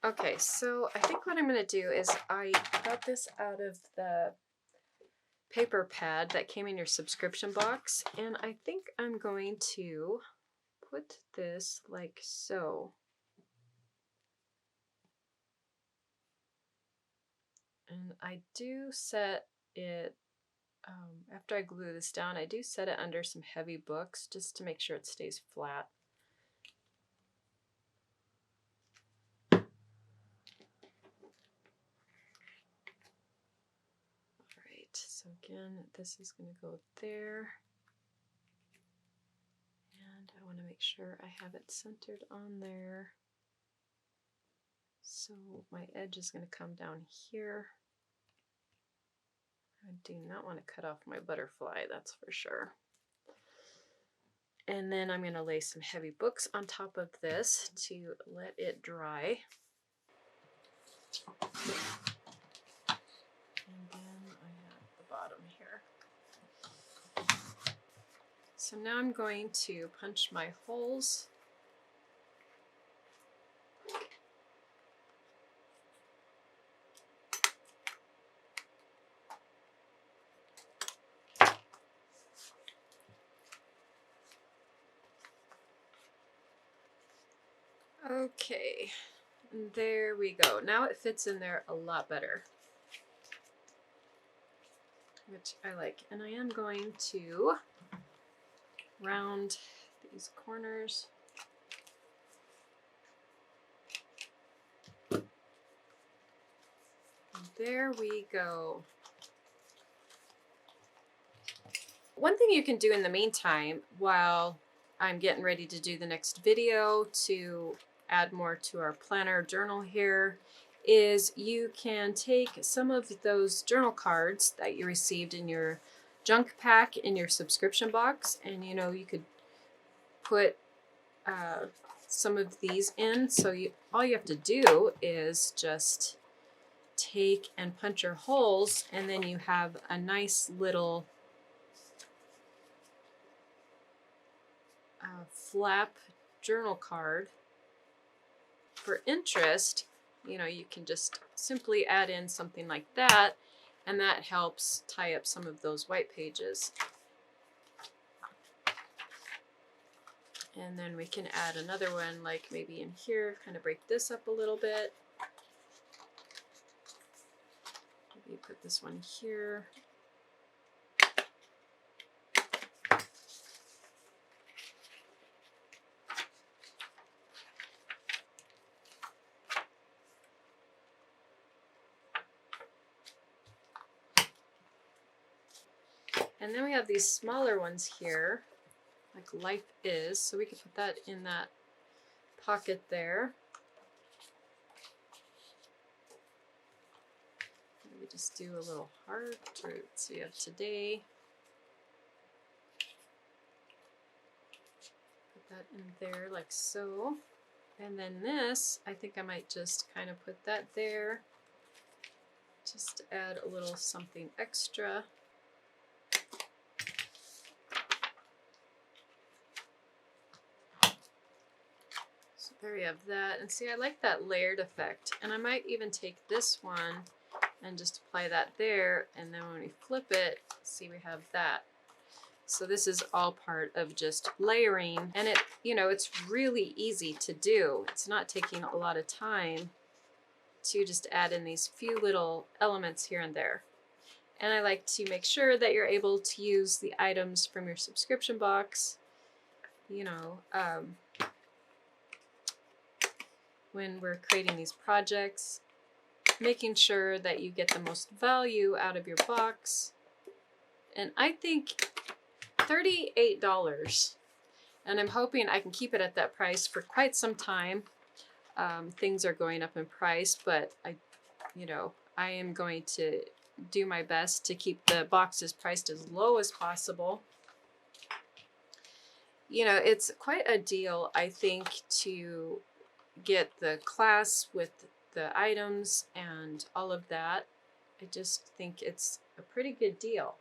Okay, so I think what I'm going to do is I got this out of the paper pad that came in your subscription box, and I think I'm going to put this like so. And I do set it, after I glue this down, I do set it under some heavy books just to make sure it stays flat. Alright, so again, this is going to go there. And I want to make sure I have it centered on there. So my edge is going to come down here. I do not want to cut off my butterfly, that's for sure. And then I'm going to lay some heavy books on top of this to let it dry. And then I have the bottom here. So now I'm going to punch my holes. Okay, and there we go. Now it fits in there a lot better, which I like. And I am going to round these corners. And there we go. One thing you can do in the meantime while I'm getting ready to do the next video to add more to our planner journal here is you can take some of those journal cards that you received in your junk pack in your subscription box, and you know, you could put some of these in. So all you have to do is just take and punch your holes, and then you have a nice little flap journal card. For interest, you know, you can just simply add in something like that, and that helps tie up some of those white pages. And then we can add another one, like maybe in here, kind of break this up a little bit. Maybe put this one here. And then we have these smaller ones here, like Life Is. So we could put that in that pocket there. Maybe just do a little heart, or let's see, of today. Put that in there like so. And then this, I think I might just kind of put that there. Just to add a little something extra. So there we have that. And see, I like that layered effect. And I might even take this one and just apply that there. And then when we flip it, see, we have that. So this is all part of just layering. And it, you know, it's really easy to do. It's not taking a lot of time to just add in these few little elements here and there. And I like to make sure that you're able to use the items from your subscription box, you know, when we're creating these projects, making sure that you get the most value out of your box. And I think $38, and I'm hoping I can keep it at that price for quite some time. Things are going up in price, but I am going to do my best to keep the boxes priced as low as possible. You know, it's quite a deal, I think, to get the class with the items and all of that. I just think it's a pretty good deal.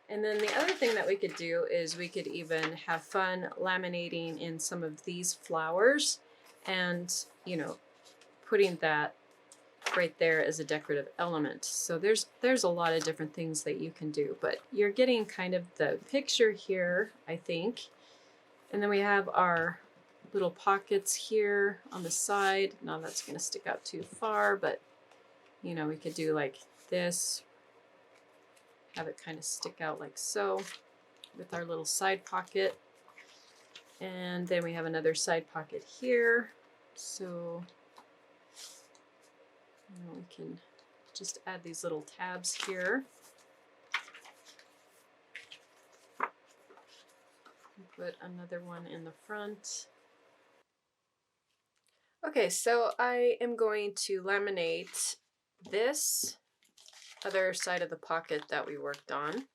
And then the other thing that we could do is we could even have fun laminating in some of these flowers and, you know, putting that right there as a decorative element. So there's a lot of different things that you can do, but you're getting kind of the picture here, I think. And then we have our little pockets here on the side. Now that's going to stick out too far, but you know, we could do like this, have it kind of stick out like so with our little side pocket. And then we have another side pocket here. So you know, we can just add these little tabs here. Put another one in the front. Okay, so I am going to laminate this other side of the pocket that we worked on.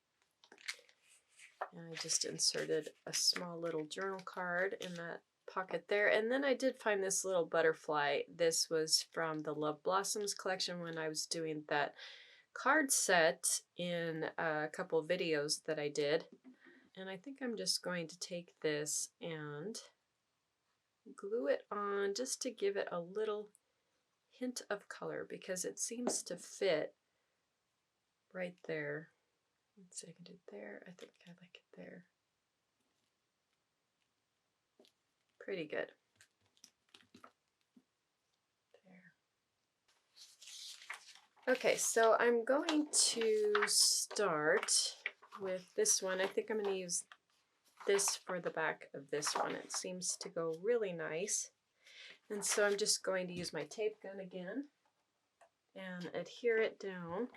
And I just inserted a small little journal card in that pocket there. And then I did find this little butterfly. This was from the Love Blossoms collection when I was doing that card set in a couple videos that I did. And I think I'm just going to take this and glue it on just to give it a little hint of color because it seems to fit right there. Let's see, I can do it there. I think I like it there. Pretty good. There. Okay, so I'm going to start with this one. I think I'm going to use this for the back of this one. It seems to go really nice. And so I'm just going to use my tape gun again and adhere it down.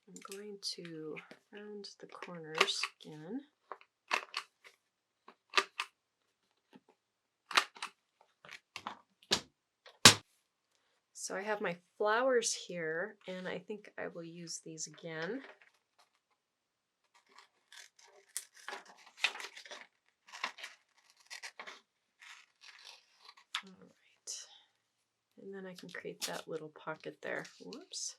I'm going to round the corners again. So I have my flowers here, and I think I will use these again. All right. And then I can create that little pocket there. Whoops.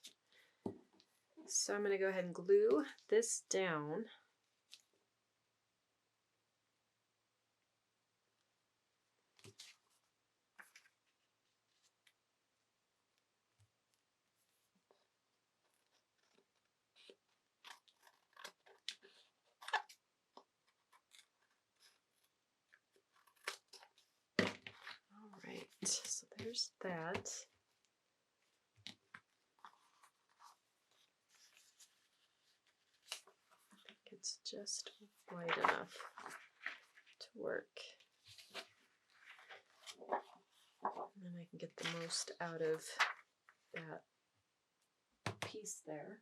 So I'm going to go ahead and glue this down. All right, so there's that. it's just wide enough to work. And then I can get the most out of that piece there.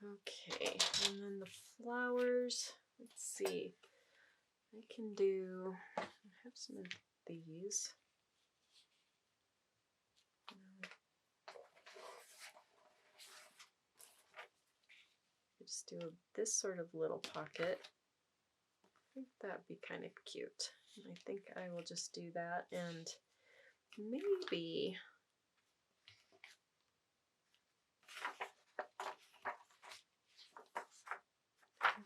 Okay, and then the flowers, let's see, I have some of these. Just do this sort of little pocket. I think that'd be kind of cute. I think I will just do that, and maybe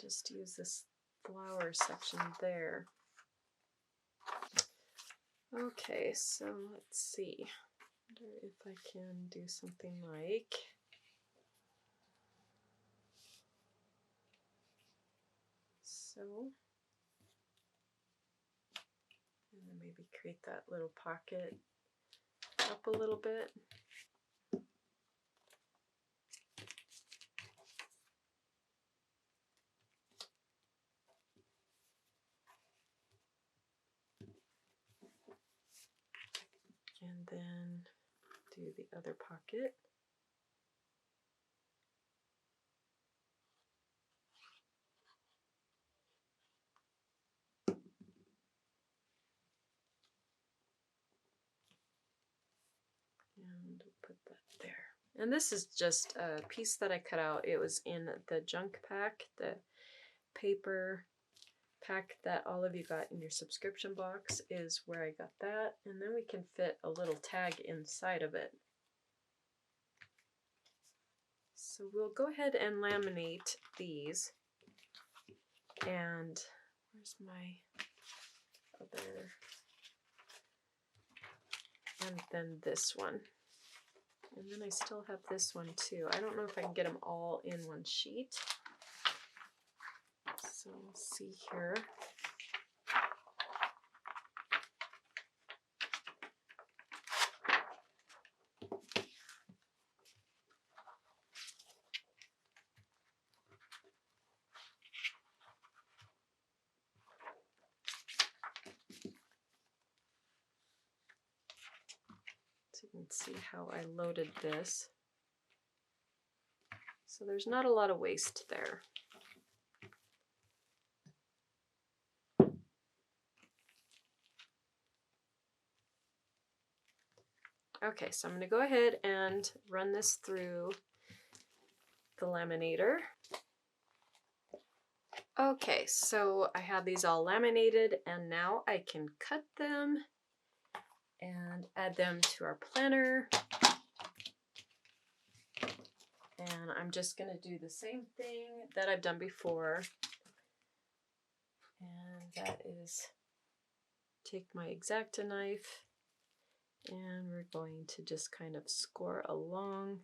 just use this flower section there. Okay, so let's see. I wonder if I can do something like so. And then maybe create that little pocket up a little bit. And then do the other pocket. And put that there. And this is just a piece that I cut out. It was in the junk pack, the paper pack that all of you got in your subscription box is where I got that. And then we can fit a little tag inside of it. So we'll go ahead and laminate these. And where's my other? And then this one. And then I still have this one too. I don't know if I can get them all in one sheet. So we'll see here. So you can see how I loaded this. So there's not a lot of waste there. Okay, so I'm going to go ahead and run this through the laminator. Okay, so I have these all laminated, and now I can cut them and add them to our planner. And I'm just going to do the same thing that I've done before. And that is take my X-Acto knife, and we're going to just kind of score along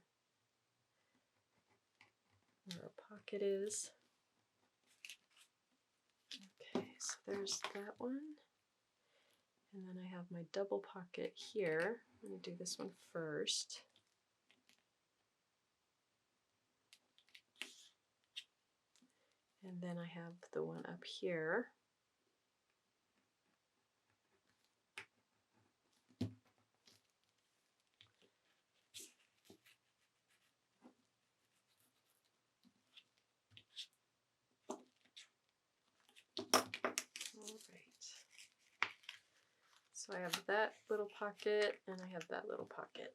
where our pocket is. Okay, so there's that one. And then I have my double pocket here. I'm going to do this one first. And then I have the one up here. So I have that little pocket and I have that little pocket.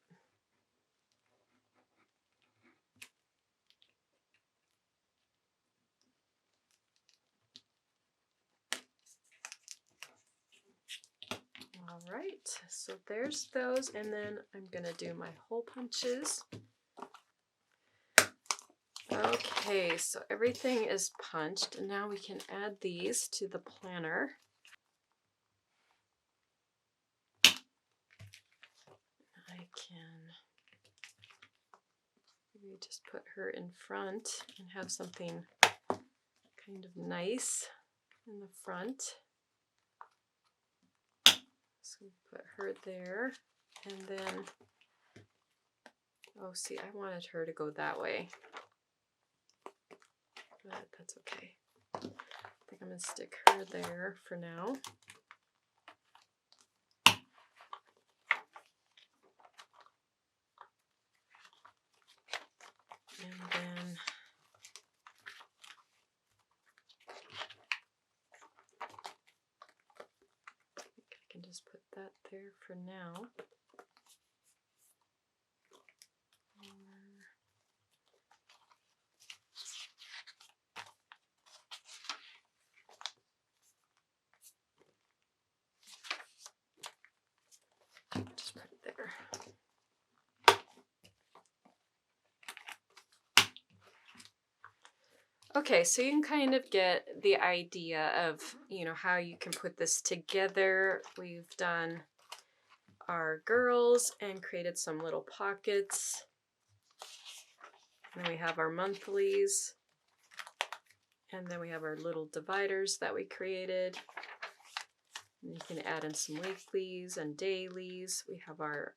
All right, so there's those, and then I'm gonna do my hole punches. Okay, so everything is punched, and now we can add these to the planner. I can maybe just put her in front and have something kind of nice in the front. So we put her there, and then, oh, see, I wanted her to go that way, but that's okay. I think I'm going to stick her there for now. And then I can just put that there for now. Just put it there. Okay, so you can kind of get the idea of, you know, how you can put this together. We've done our girls and created some little pockets. And then we have our monthlies. And then we have our little dividers that we created. And you can add in some weeklies and dailies. We have our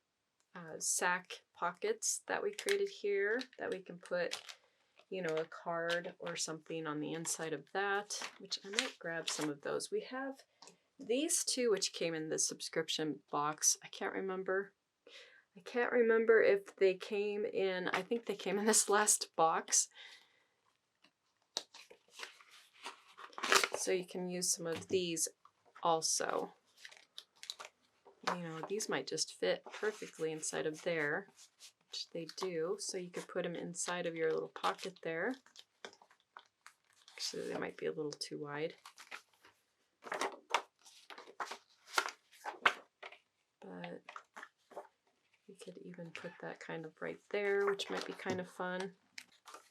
sack pockets that we created here that we can put, you know, a card or something on the inside of that, which I might grab some of those. We have these two, which came in the subscription box. I can't remember if they came in, I think they came in this last box. So you can use some of these also. You know, these might just fit perfectly inside of there, which they do. So you could put them inside of your little pocket there. Actually, they might be a little too wide. But you could even put that kind of right there, which might be kind of fun.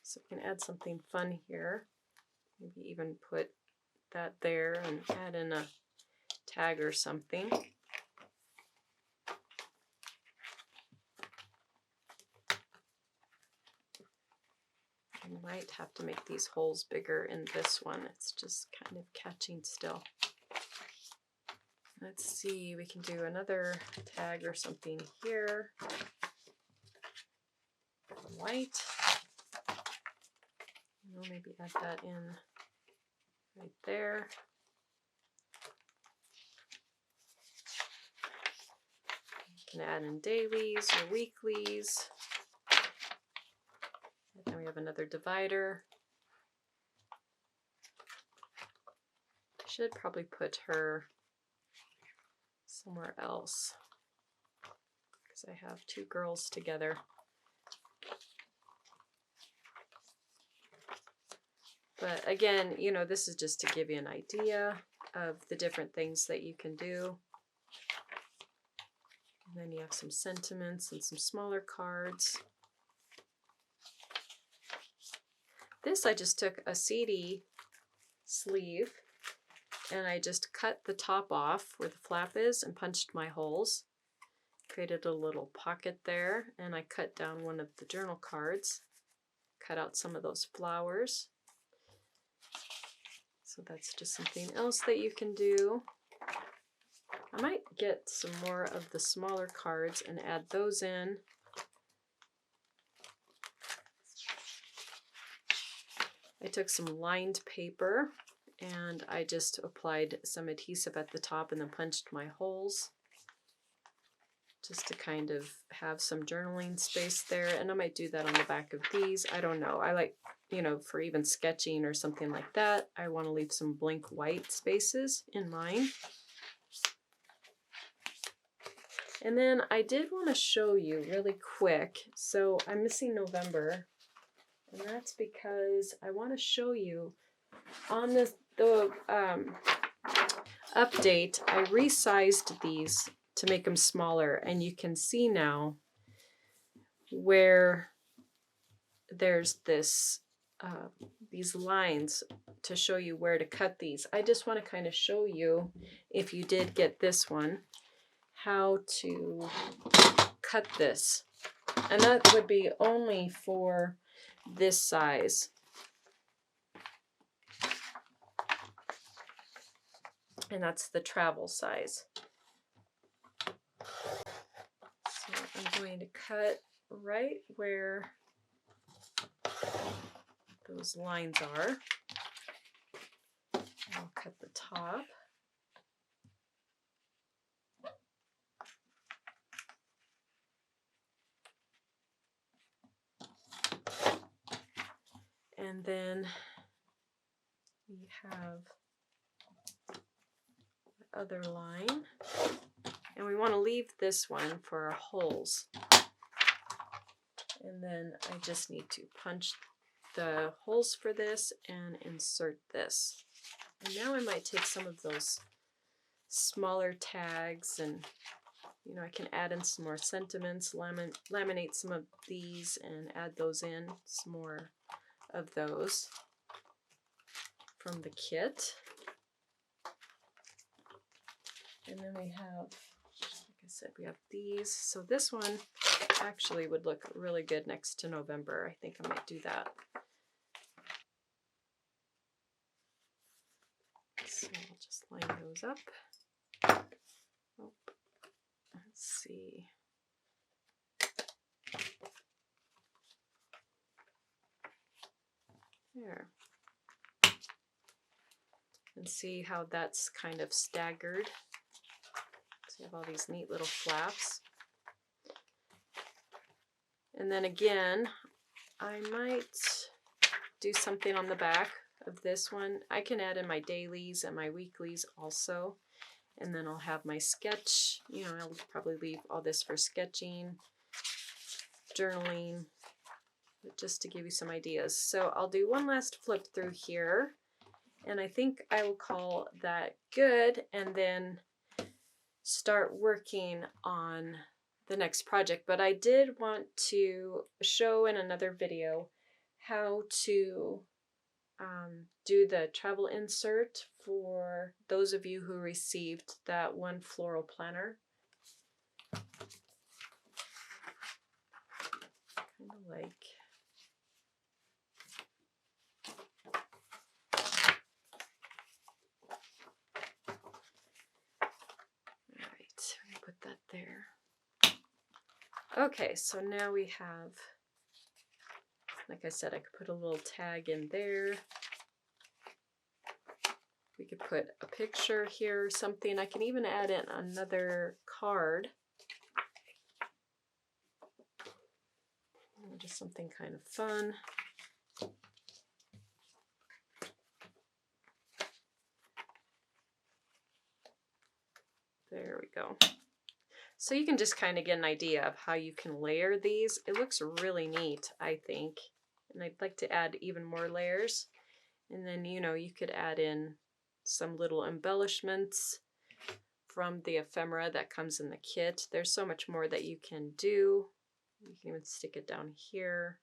So we can add something fun here. Maybe even put that there and add in a tag or something. I might have to make these holes bigger in this one. It's just kind of catching still. Let's see, we can do another tag or something here. White. We'll maybe add that in right there. You can add in dailies or weeklies. And then we have another divider. I should probably put her somewhere else because I have two girls together. But again, you know, this is just to give you an idea of the different things that you can do. And then you have some sentiments and some smaller cards. This I just took a CD sleeve and I just cut the top off where the flap is and punched my holes. Created a little pocket there, and I cut down one of the journal cards. Cut out some of those flowers. So that's just something else that you can do. I might get some more of the smaller cards and add those in. I took some lined paper and I just applied some adhesive at the top and then punched my holes just to kind of have some journaling space there. And I might do that on the back of these. I don't know. I like, you know, for even sketching or something like that, I want to leave some blank white spaces in mine. And then I did want to show you really quick. So I'm missing November, and that's because I want to show you on the update, I resized these to make them smaller, and you can see now where there's this these lines to show you where to cut these. I just want to kind of show you, if you did get this one, how to cut this. And that would be only for this size. And that's the travel size. So I'm going to cut right where those lines are. I'll cut the top. And then we have the other line. And we want to leave this one for our holes. And then I just need to punch the holes for this and insert this. And now I might take some of those smaller tags and, you know, I can add in some more sentiments, laminate some of these and add those in, some more of those from the kit. And then we have, like I said, we have these. So this one actually would look really good next to November. I think I might do that. So I'll just line those up. Oh, let's see. There. And see how that's kind of staggered. So you have all these neat little flaps. And then again, I might do something on the back of this one. I can add in my dailies and my weeklies also. And then I'll have my sketch. You know, I'll probably leave all this for sketching, journaling, but just to give you some ideas. So I'll do one last flip through here. And I think I will call that good and then start working on the next project. But I did want to show in another video how to do the travel insert for those of you who received that one floral planner. Kind of like put that there. Okay, so now we have, like I said, I could put a little tag in there. We could put a picture here or something. I can even add in another card. Just something kind of fun. There we go. So you can just kind of get an idea of how you can layer these. It looks really neat, I think. And I'd like to add even more layers. And then, you know, you could add in some little embellishments from the ephemera that comes in the kit. There's so much more that you can do. You can even stick it down here.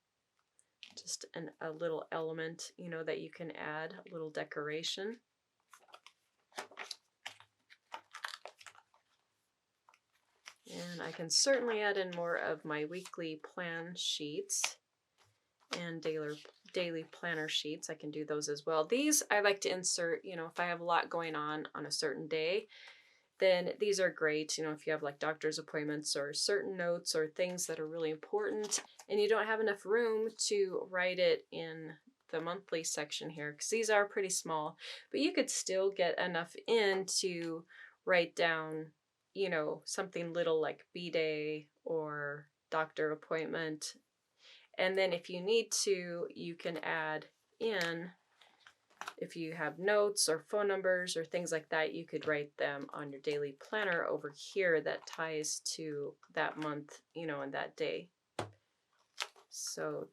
Just a little element, you know, that you can add, a little decoration. And I can certainly add in more of my weekly plan sheets and daily planner sheets. I can do those as well. These I like to insert, you know, if I have a lot going on a certain day, then these are great. You know, if you have like doctor's appointments or certain notes or things that are really important and you don't have enough room to write it in the monthly section here, because these are pretty small, but you could still get enough in to write down, you know, something little like B-Day or doctor appointment. And then if you need to, you can add in, if you have notes or phone numbers or things like that, you could write them on your daily planner over here that ties to that month, you know, and that day. So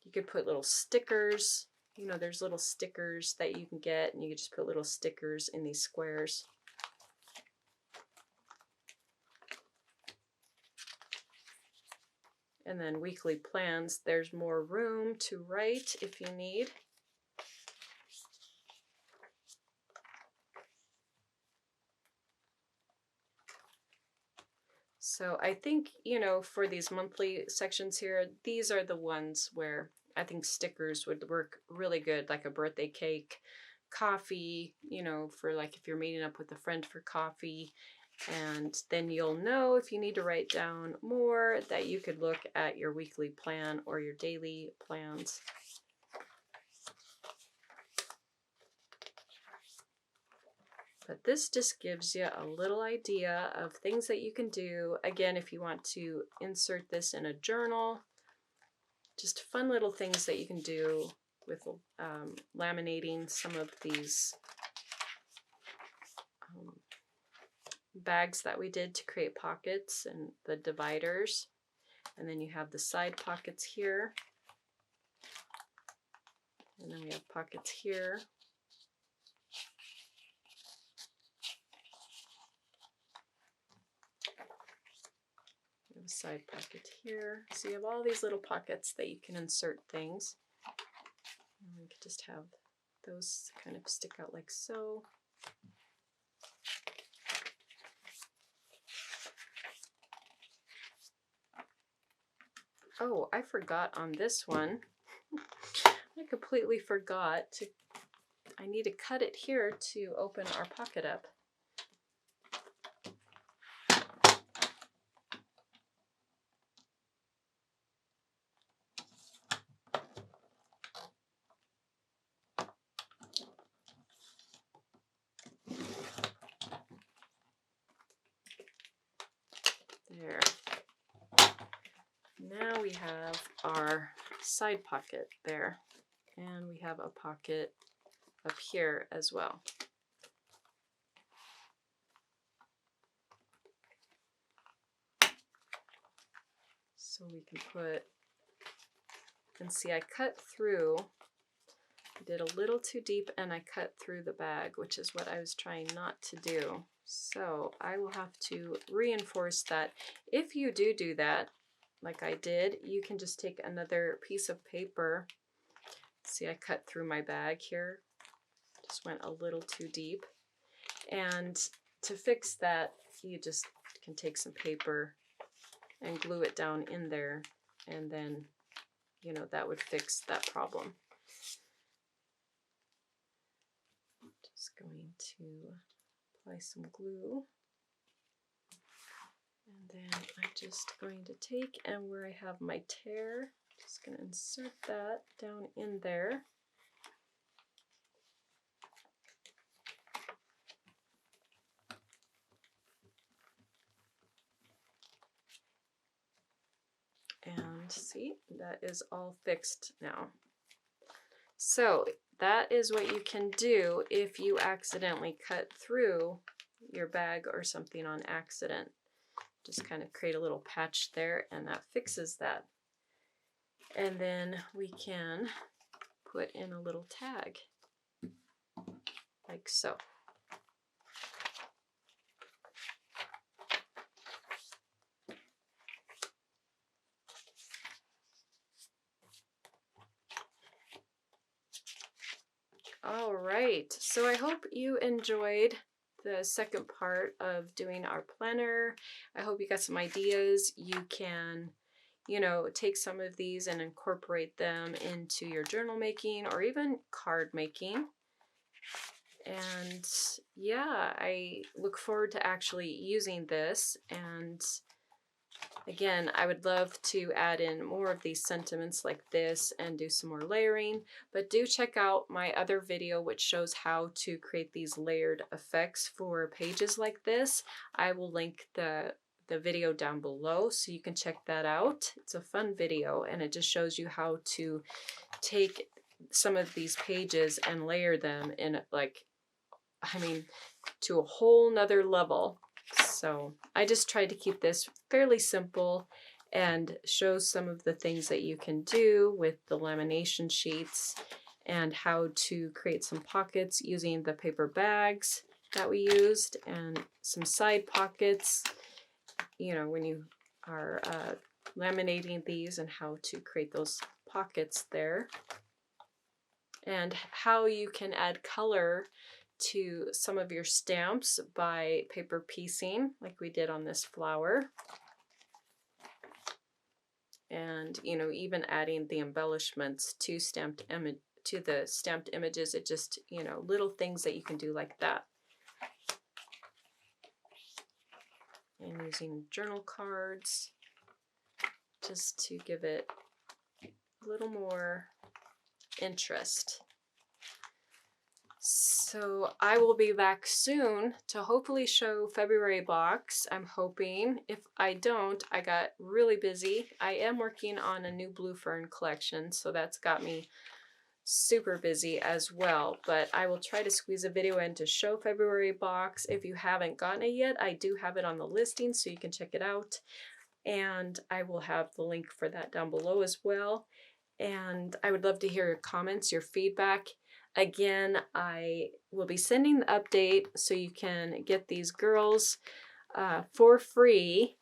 you could put little stickers, you know, there's little stickers that you can get, and you could just put little stickers in these squares. And then weekly plans, there's more room to write if you need. So I think, you know, for these monthly sections here, these are the ones where I think stickers would work really good, like a birthday cake, coffee, you know, for like if you're meeting up with a friend for coffee. And then you'll know if you need to write down more that you could look at your weekly plan or your daily plans. But this just gives you a little idea of things that you can do. Again, if you want to insert this in a journal, just fun little things that you can do with laminating some of these bags that we did to create pockets and the dividers. And then you have the side pockets here. And then we have pockets here. We have a side pocket here. So you have all these little pockets that you can insert things. And we could just have those kind of stick out like so. Oh, I forgot on this one. I completely forgot to, I need to cut it here to open our pocket up. There. Now we have our side pocket there, and we have a pocket up here as well. So we can put, and see I cut through, I did a little too deep and I cut through the bag, which is what I was trying not to do. So I will have to reinforce that. If you do that, like I did, you can just take another piece of paper. See, I cut through my bag here, just went a little too deep. And to fix that, you just can take some paper and glue it down in there, and then, you know, that would fix that problem. Just going to apply some glue. And then I'm just going to take, and where I have my tear, just going to insert that down in there. And see, that is all fixed now. So that is what you can do if you accidentally cut through your bag or something on accident. Just kind of create a little patch there, and that fixes that. And then we can put in a little tag, like so. All right, so I hope you enjoyed the second part of doing our planner. I hope you got some ideas. You can, you know, take some of these and incorporate them into your journal making or even card making. And yeah, I look forward to actually using this. And again, I would love to add in more of these sentiments like this and do some more layering, but do check out my other video which shows how to create these layered effects for pages like this. I will link the video down below so you can check that out. It's a fun video, and it just shows you how to take some of these pages and layer them in, like, I mean, to a whole nother level. So I just tried to keep this fairly simple and show some of the things that you can do with the lamination sheets and how to create some pockets using the paper bags that we used, and some side pockets, you know, when you are laminating these and how to create those pockets there, and how you can add color to some of your stamps by paper piecing like we did on this flower. And you know, even adding the embellishments to the stamped images, it just, you know, little things that you can do like that. And using journal cards just to give it a little more interest. So I will be back soon to hopefully show February box. I'm hoping. If I don't, I got really busy. I am working on a new blue fern collection, so that's got me super busy as well. But I will try to squeeze a video in to show February box. If you haven't gotten it yet, I do have it on the listing, so you can check it out. And I will have the link for that down below as well. And I would love to hear your comments, your feedback. Again, I will be sending the update so you can get these girls for free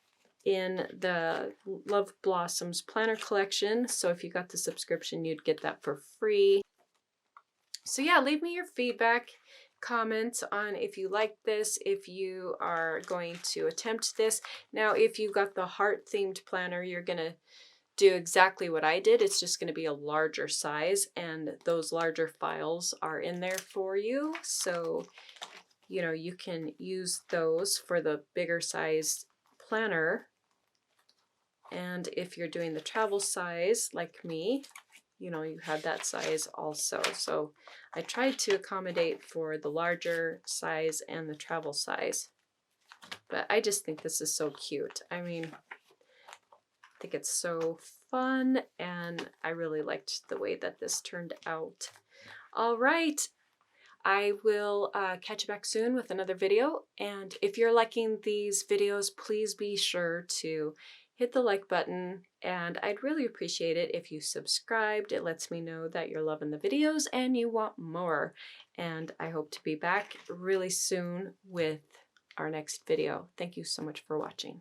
in the Love Blossoms planner collection. So if you got the subscription, you'd get that for free. So yeah, leave me your feedback, comments on if you like this, if you are going to attempt this. Now, if you got the heart themed planner, you're gonna do exactly what I did. It's just going to be a larger size, and those larger files are in there for you. So, you know, you can use those for the bigger size planner. And if you're doing the travel size like me, you know, you have that size also. So I tried to accommodate for the larger size and the travel size. But I just think this is so cute. I mean, I think it's so fun, and I really liked the way that this turned out. All right, I will catch you back soon with another video, and if you're liking these videos, please be sure to hit the like button, and I'd really appreciate it if you subscribed. It lets me know that you're loving the videos and you want more, and I hope to be back really soon with our next video. Thank you so much for watching.